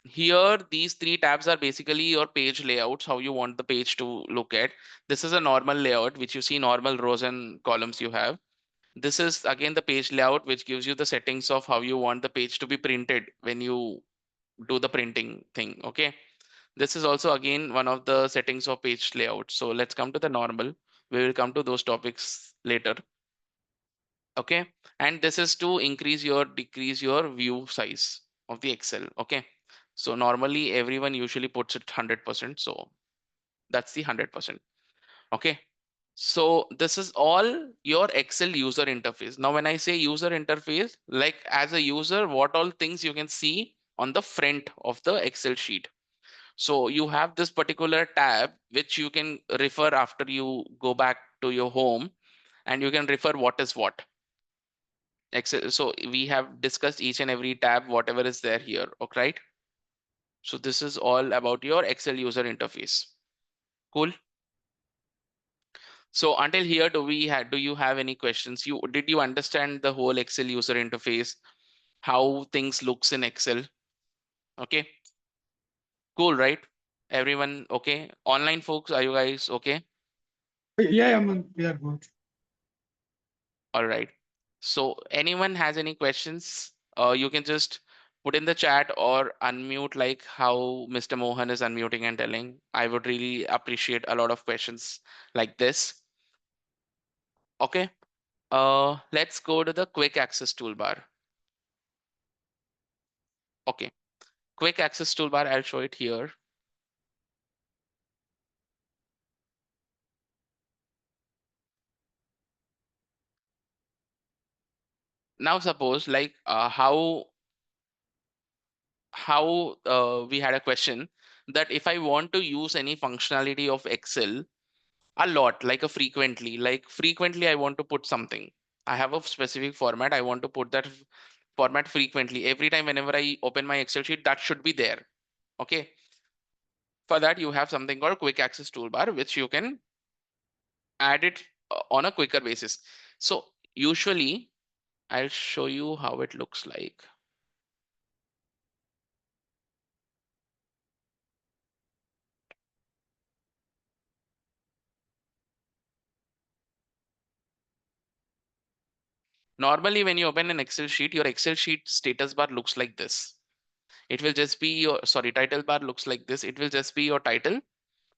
here, these three tabs are basically your page layouts, how you want the page to look at. This is a normal layout, which you see normal rows and columns you have. This is again the page layout, which gives you the settings of how you want the page to be printed when you do the printing thing. Okay. This is also again one of the settings of page layout. So let's come to the normal. We will come to those topics later. Okay. And this is to increase your decrease your view size of the Excel. Okay. So normally everyone usually puts it 100%. So that's the 100%. Okay. So this is all your Excel user interface. Now, when I say user interface, like as a user, what all things you can see on the front of the Excel sheet. So you have this particular tab, which you can refer after you go back to your home, and you can refer what is what. Excel. So we have discussed each and every tab, whatever is there here. Okay, right? So this is all about your Excel user interface. Cool. So until here, do you have any questions? Did you understand the whole Excel user interface? How things looks in Excel? Okay, cool, right? Everyone okay? Online folks, are you guys okay? Yeah, yeah, man, we are good. All right. So anyone has any questions? You can just put in the chat or unmute like how Mr. Mohan is unmuting and telling. I would really appreciate a lot of questions like this. Okay. Let's go to the quick access toolbar. Okay. Quick access toolbar, I'll show it here. Now suppose like how we had a question that if I want to use any functionality of Excel a lot, like frequently I want to put something. I have a specific format. I want to put that format frequently. Every time whenever I open my Excel sheet, that should be there. Okay. For that, you have something called quick access toolbar, which you can add it on a quicker basis. So usually I'll show you how it looks like. Normally, when you open an Excel sheet, your Excel sheet status bar looks like this. It will just be your, sorry, title bar looks like this. It will just be your title,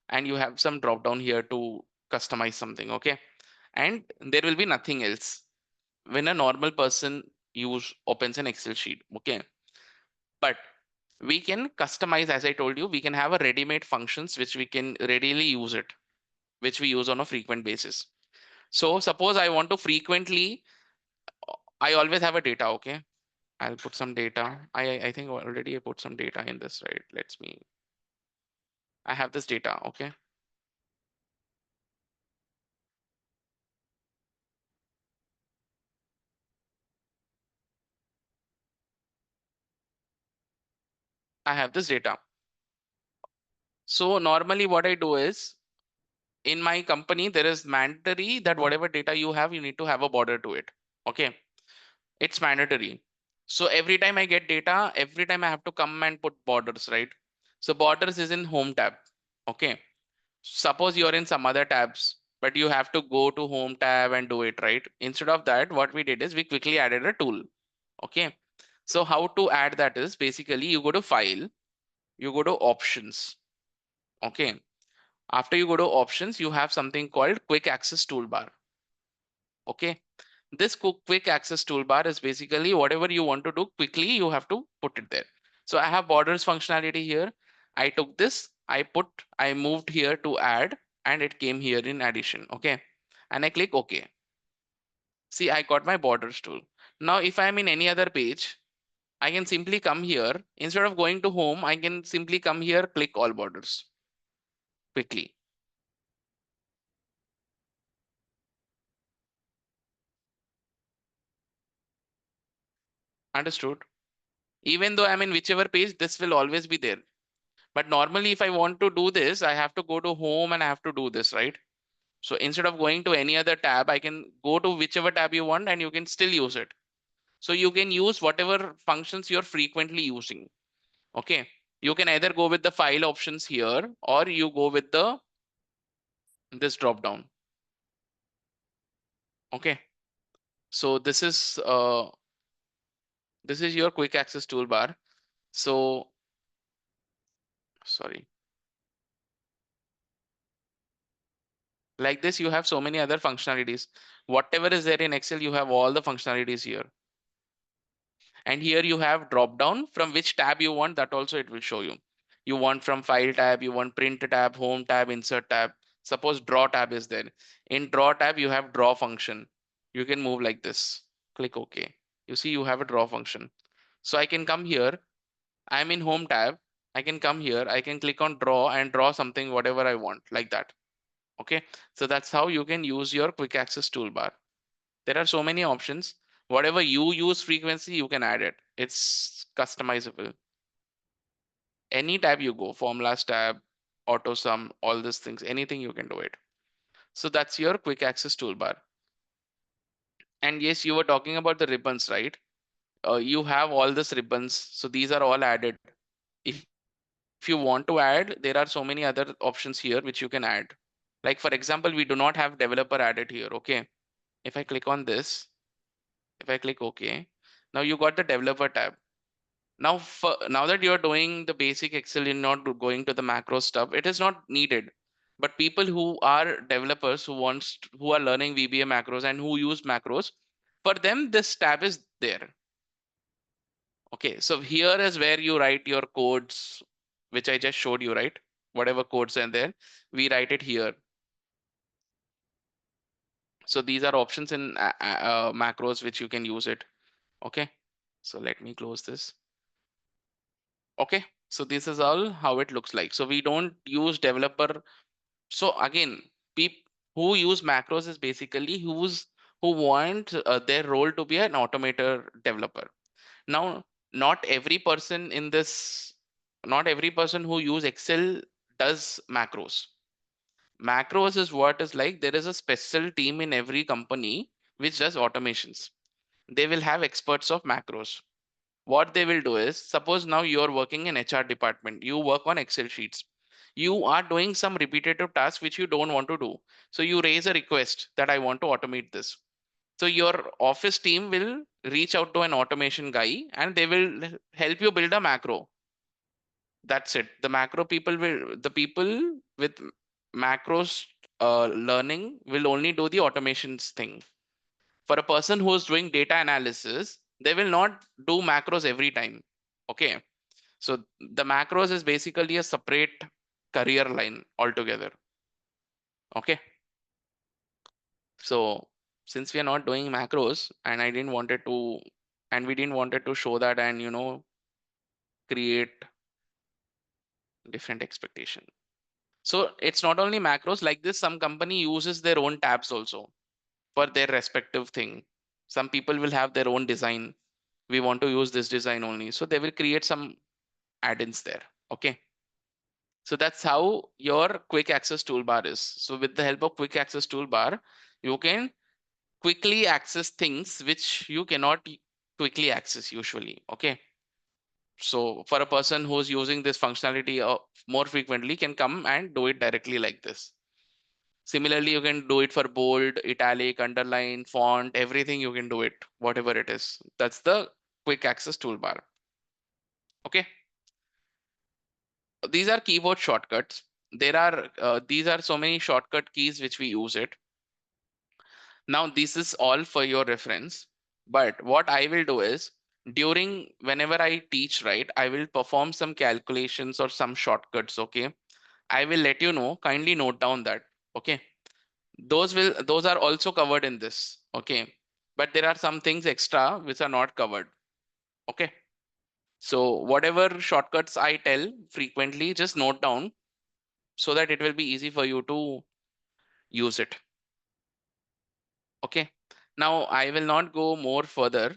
and you have some drop down here to customize something. Okay. And there will be nothing else when a normal person opens an Excel sheet. Okay. But we can customize, as I told you, we can have a ready-made functions which we can readily use it, which we use on a frequent basis. So suppose I want to frequently, I always have a data. Okay. I'll put some data. I think already I put some data in this, right? Let's me. I have this data. Okay. I have this data. So normally what I do is in my company, there is mandatory that whatever data you have, you need to have a border to it. Okay. It's mandatory. So every time I get data, every time I have to come and put borders, right? So borders is in home tab. Okay. Suppose you're in some other tabs, but you have to go to home tab and do it, right? Instead of that, what we did is we quickly added a tool. Okay. So how to add that is basically you go to file, you go to options. Okay. After you go to options, you have something called quick access toolbar. Okay. This quick access toolbar is basically whatever you want to do quickly, you have to put it there. So I have borders functionality here. I took this, I moved here to add, and it came here in addition. Okay. And I click OK. See, I got my borders tool. Now, if I'm in any other page, I can simply come here. Instead of going to home, I can simply come here, click all borders quickly. Understood? Even though I'm in whichever page, this will always be there. But normally, if I want to do this, I have to go to home and I have to do this, right? So instead of going to any other tab, I can go to whichever tab you want and you can still use it. So you can use whatever functions you're frequently using. Okay. You can either go with the file options here or you go with the this drop down. Okay. So this is your quick access toolbar. So sorry. Like this, you have so many other functionalities. Whatever is there in Excel, you have all the functionalities here. And here you have drop down from which tab you want, that also it will show you. You want from file tab, you want print tab, home tab, insert tab. Suppose draw tab is there. In draw tab, you have draw function. You can move like this. Click OK. You see you have a draw function. So I can come here. I'm in home tab. I can come here. I can click on draw and draw something, whatever I want, like that. Okay. So that's how you can use your quick access toolbar. There are so many options. Whatever you use frequency, you can add it. It's customizable. Any tab you go, formulas tab, auto sum, all these things, anything you can do it. So that's your quick access toolbar. And yes, you were talking about the ribbons, right? You have all these ribbons. So these are all added. If you want to add, there are so many other options here which you can add. Like for example, we do not have developer added here. Okay. If I click on this, if I click OK, now you got the developer tab. Now that you're doing the basic Excel, you're not going to the macro stuff. It is not needed. But people who are developers who are learning VBA macros and who use macros, for them this tab is there. Okay, so here is where you write your codes, which I just showed you, right? Whatever codes are there, we write it here. So these are options in macros which you can use it. Okay, so let me close this. Okay, so this is all how it looks like. So we don't use developer. So again, people who use macros is basically who want their role to be an automator developer. Now, not every person in this, not every person who use Excel does macros. Macros is what is like there is a special team in every company which does automations. They will have experts of macros. What they will do is, suppose now you're working in HR department, you work on Excel sheets. You are doing some repetitive tasks which you don't want to do. So you raise a request that I want to automate this. So your office team will reach out to an automation guy and they will help you build a macro. That's it. The people with macros learning will only do the automations thing. For a person who is doing data analysis, they will not do macros every time. Okay. So the macros is basically a separate career line altogether. Okay. So since we are not doing macros and I didn't wanted to and we didn't wanted to show that and create different expectation. So it's not only macros like this. Some company uses their own tabs also for their respective thing. Some people will have their own design. We want to use this design only, so they will create some add-ins there. Okay, so that's how your quick access toolbar is. So with the help of quick access toolbar, you can quickly access things which you cannot quickly access usually. Okay, so for a person who's using this functionality more frequently, can come and do it directly like this. Similarly, you can do it for bold, italic, underline, font, everything you can do it, whatever it is. That's the quick access toolbar. Okay, these are keyboard shortcuts. There are these are so many shortcut keys which we use it. Now this is all for your reference, but what I will do is, during whenever I teach, right, I will perform some calculations or some shortcuts. Okay, I will let you know, kindly note down that. Okay, those are also covered in this. Okay, but there are some things extra which are not covered. Okay, so whatever shortcuts I tell frequently, just note down so that it will be easy for you to use it. Okay, now I will not go more further.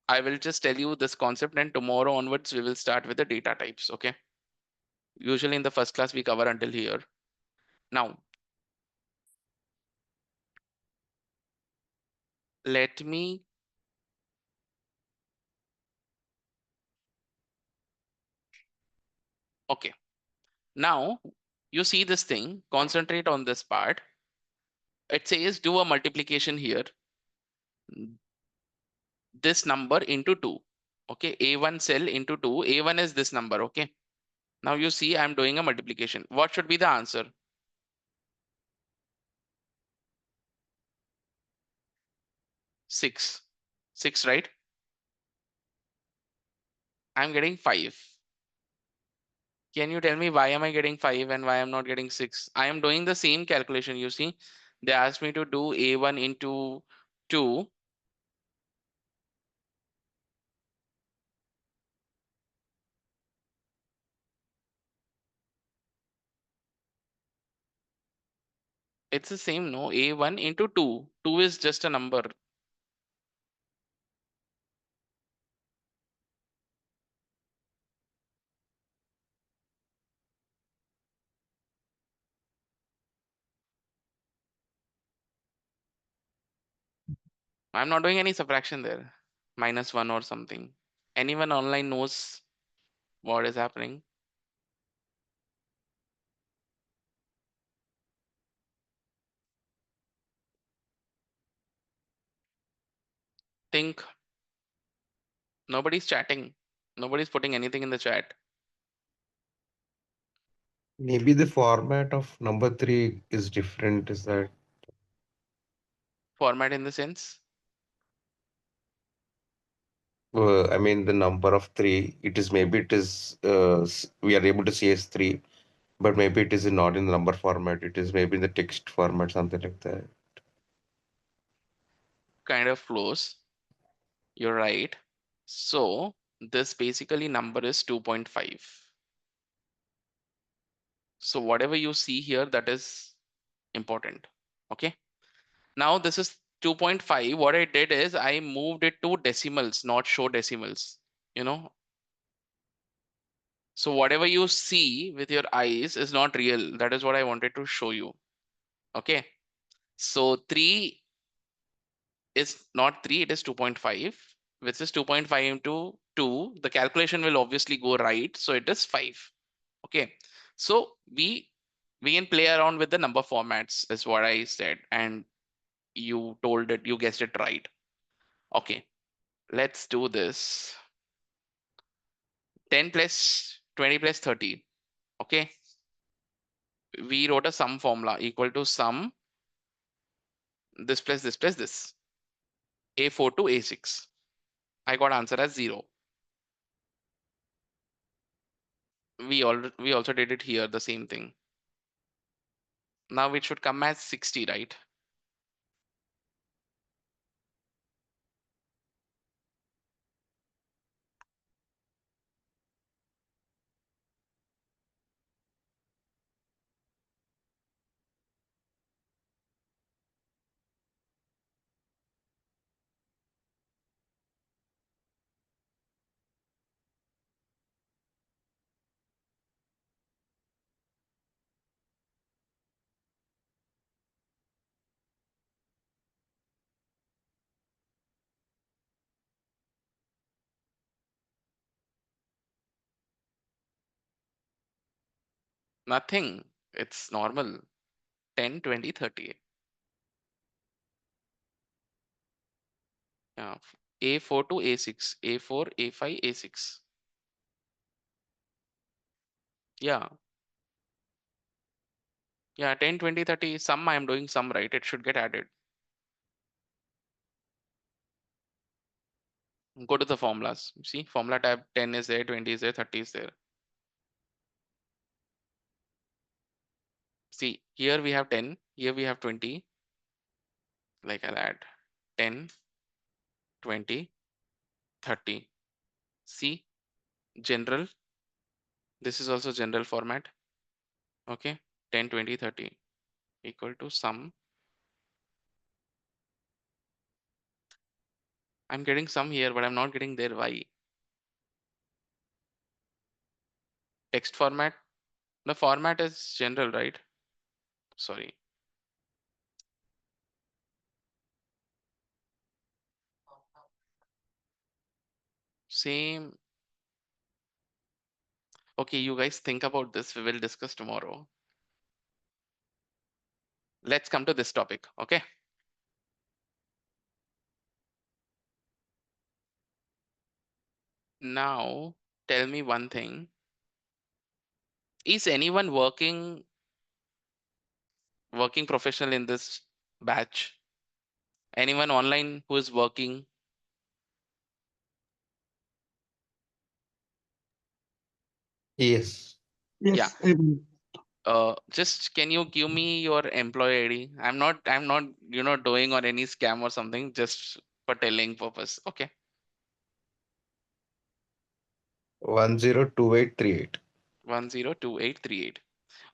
I will just tell you this concept, and tomorrow onwards we will start with the data types. Okay, usually in the first class we cover until here. Now let me, okay, now you see this thing, concentrate on this part. It says do a multiplication here, this number into 2. Okay, a1 cell into 2, a1 is this number. Okay, now you see I'm doing a multiplication. What should be the answer? 6. 6, right? I'm getting 5. Can you tell me why am I getting 5 and why I'm not getting 6? I am doing the same calculation. You see, they asked me to do a1 into 2. It's the same, no? A1 into 2. 2 is just a number. I'm not doing any subtraction there. -1 or something. Anyone online knows what is happening? Think. Nobody's chatting. Nobody's putting anything in the chat. Maybe the format of number three is different. Is that Format in the sense. I mean the number of three? It is maybe it is we are able to see as three, but maybe it is not in the number format. It is maybe in the text format, something like that. Kind of close. You're right. So this basically number is 2.5. So whatever you see here, that is important. Okay. Now this is 2.5. What I did is I moved it to decimals, not show decimals. You know, so whatever you see with your eyes is not real. That is what I wanted to show you. Okay. So 3 is not 3, it is 2.5, which is 2.5 into 2. The calculation will obviously go right. So it is 5. Okay. So we can play around with the number formats, is what I said. And you told it, you guessed it right. Okay. Let's do this. 10 plus 20 plus 30. Okay. We wrote a sum formula equal to sum this plus this plus this. A4 to A6. I got answer as 0. We also did it here, the same thing. Now it should come as 60, right? Nothing. It's normal. 10, 20, 30. Yeah. A4 to A6. A4, A5, A6. Yeah. Yeah. 10, 20, 30. Some I'm doing some right. It should get added. Go to the formulas. See, formula tab 10 is there, 20 is there, 30 is there. See, here we have 10, here we have 20. Like I'll add 10, 20, 30. See, general. This is also general format. Okay, 10, 20, 30 equal to sum. I'm getting some here, but I'm not getting there. Why? Text format. The format is general, right? Sorry. Same. Okay, you guys think about this. We will discuss tomorrow. Let's come to this topic. Okay. Now, tell me one thing. Is anyone working professional in this batch? Anyone online who is working? Yes. Yeah. Yes, Abel. Just can you give me your employee ID? I'm not doing on any scam or something, just for telling purpose. Okay. 102838. 102838.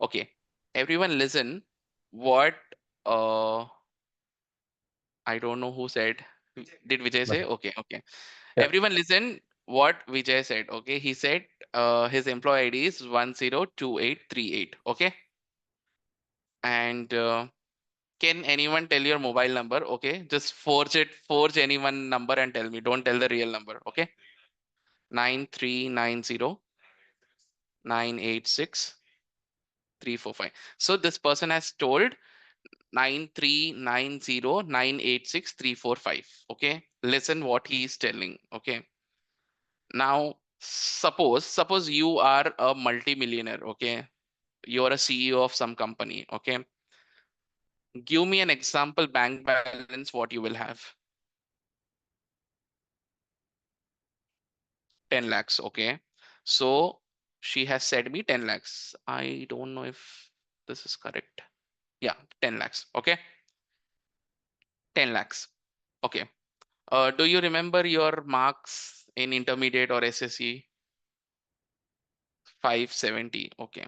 Okay. Everyone listen. What I don't know who said. Did Vijay say? Okay, okay. Yeah. Everyone listen what Vijay said. Okay. He said his employee ID is 102838. Okay. And can anyone tell your mobile number? Okay, just forge anyone number and tell me. Don't tell the real number. Okay, 9390986345. So this person has told 9390986345. Okay, listen what he is telling. Okay, now suppose you are a multimillionaire. Okay, you are a CEO of some company. Okay, give me an example bank balance. What you will have? 10 lakhs. Okay. So she has said me 10 lakhs. I don't know if this is correct. Yeah, 10 lakhs. Okay. 10 lakhs. Okay. Do you remember your marks in intermediate or SSE? 570. Okay.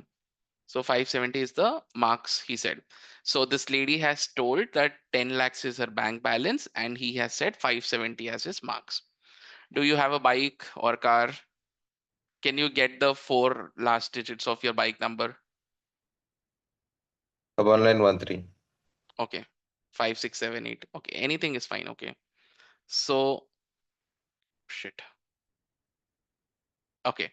So 570 is the marks he said. So this lady has told that 10 lakhs is her bank balance and he has said 570 as his marks. Do you have a bike or car? Can you get the four last digits of your bike number? 1913. Okay. 5678. Okay. Anything is fine. Okay. So shit. Okay.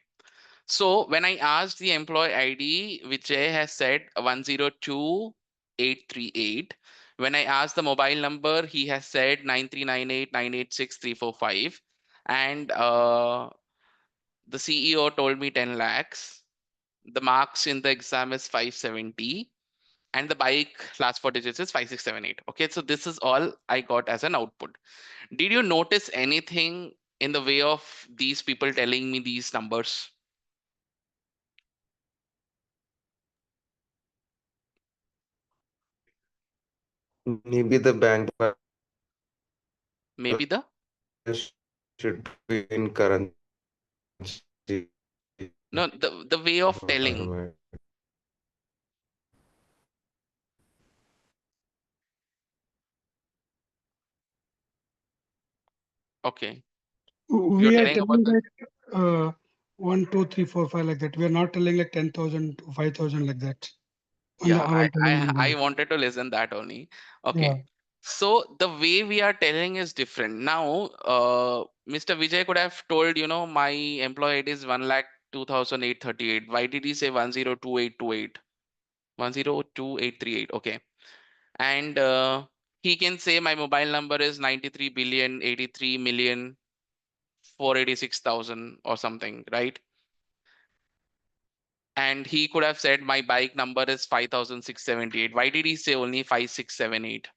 So when I asked the employee ID, Vijay has said 102838. When I asked the mobile number, he has said 9398986345. And the CEO told me 10 lakhs. The marks in the exam is 570. And the bike last four digits is 5678. Okay. So this is all I got as an output. Did you notice anything in the way of these people telling me these numbers? Maybe the bank Maybe the balance should be in currency no the way of telling. format. Okay, you're We are telling about telling the like 1, 2, 3, 4, 5 like that. We are not telling like 10,000 to 5,000 like that. And yeah. I I will tell I you. I wanted to listen that only. Yeah. Okay, so the way we are telling is different now. Mr. Vijay could have told my employee ID is 1,02,838. Why did he say 102828? 102838. Okay. And he can say my mobile number is 93,083,486,000 or something, right? And he could have said my bike number is 5,678. Why did he say only 5678?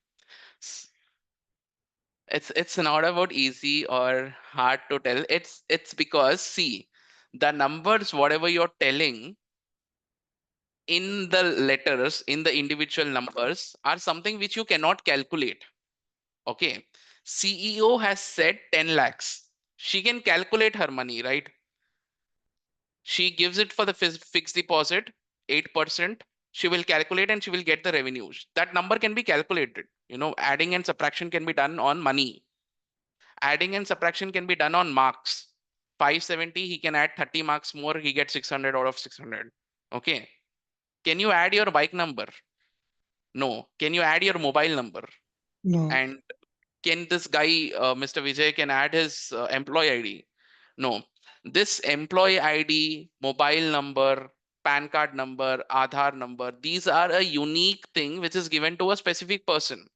It's not about easy or hard to tell. It's because, see, the numbers whatever you're telling in the letters, in the individual numbers, are something which you cannot calculate. Okay. CEO has said 10 lakhs. She can calculate her money, right? She gives it for the fixed deposit, 8%. She will calculate and she will get the revenues. That number can be calculated. Adding and subtraction can be done on money. Adding and subtraction can be done on marks. 570, he can add 30 marks more, he gets 600 out of 600. Okay. Can you add your bike number? No. Can you add your mobile number? No. And can this guy, Mr. Vijay, can add his employee ID? No. This employee ID, mobile number, PAN card number, Aadhaar number, these are a unique thing which is given to a specific person.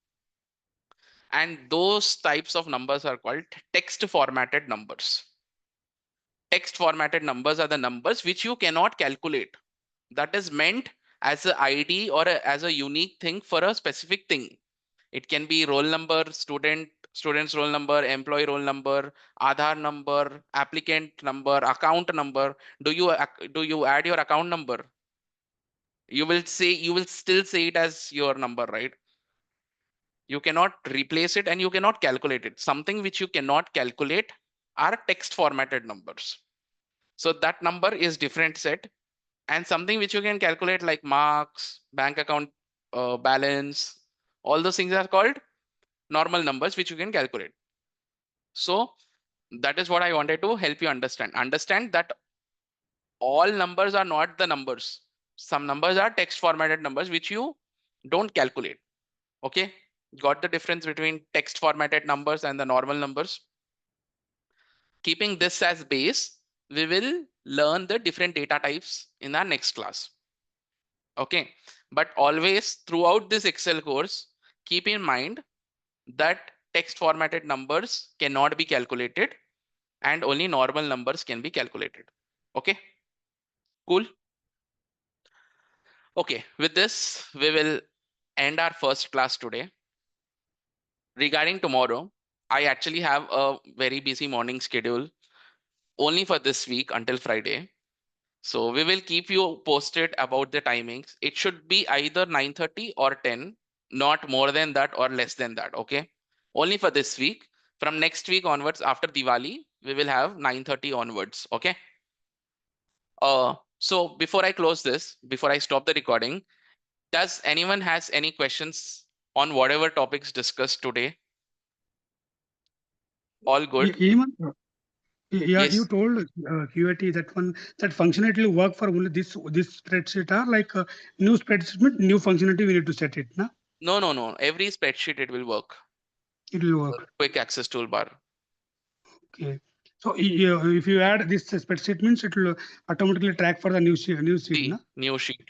And those types of numbers are called text formatted numbers. Text formatted numbers are the numbers which you cannot calculate. That is meant as an ID or as a unique thing for a specific thing. It can be roll number, student's roll number, employee roll number, Aadhaar number, applicant number, account number. Do you add your account number? You will still say it as your number, right? You cannot replace it and you cannot calculate it. Something which you cannot calculate are text formatted numbers. So that number is different set. And something which you can calculate like marks, bank account balance, all those things are called normal numbers which you can calculate. So that is what I wanted to help you understand. Understand that all numbers are not the numbers. Some numbers are text formatted numbers which you don't calculate. Okay. Got the difference between text formatted numbers and the normal numbers? Keeping this as base, we will learn the different data types in our next class. Okay. But always throughout this Excel course, keep in mind that text formatted numbers cannot be calculated and only normal numbers can be calculated. Okay, cool. Okay, with this, we will end our first class today. Regarding tomorrow, I actually have a very busy morning schedule only for this week until Friday. So we will keep you posted about the timings. It should be either 9:30 or 10, not more than that or less than that. Okay, only for this week. From next week onwards, after Diwali, we will have 9:30 onwards. Okay. So before I close this, before I stop the recording, does anyone has any questions on whatever topics discussed today? All good? Even yeah, you Yes. told QAT that one that functionality will work for only this spreadsheet or like new spreadsheet, new functionality we need to set it. Na? No, no, no. Every spreadsheet it will work. It will work. Quick access toolbar. Okay. So if you add this spreadsheet means it will automatically track for the new sheet. Na? See, new sheet.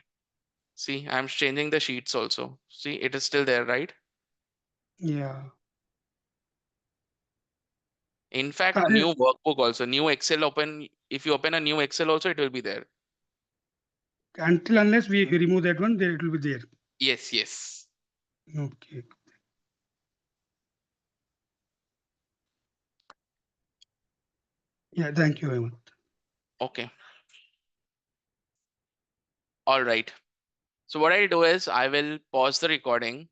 See, I'm changing the sheets also. See, it is still there, right? Yeah. In fact, new workbook also, new Excel open. If you open a new Excel also, it will be there. Until unless we remove that one, then it will be there. Yes, yes. Okay. Yeah. Thank you very much. Okay. All right. So what I'll do is I will pause the recording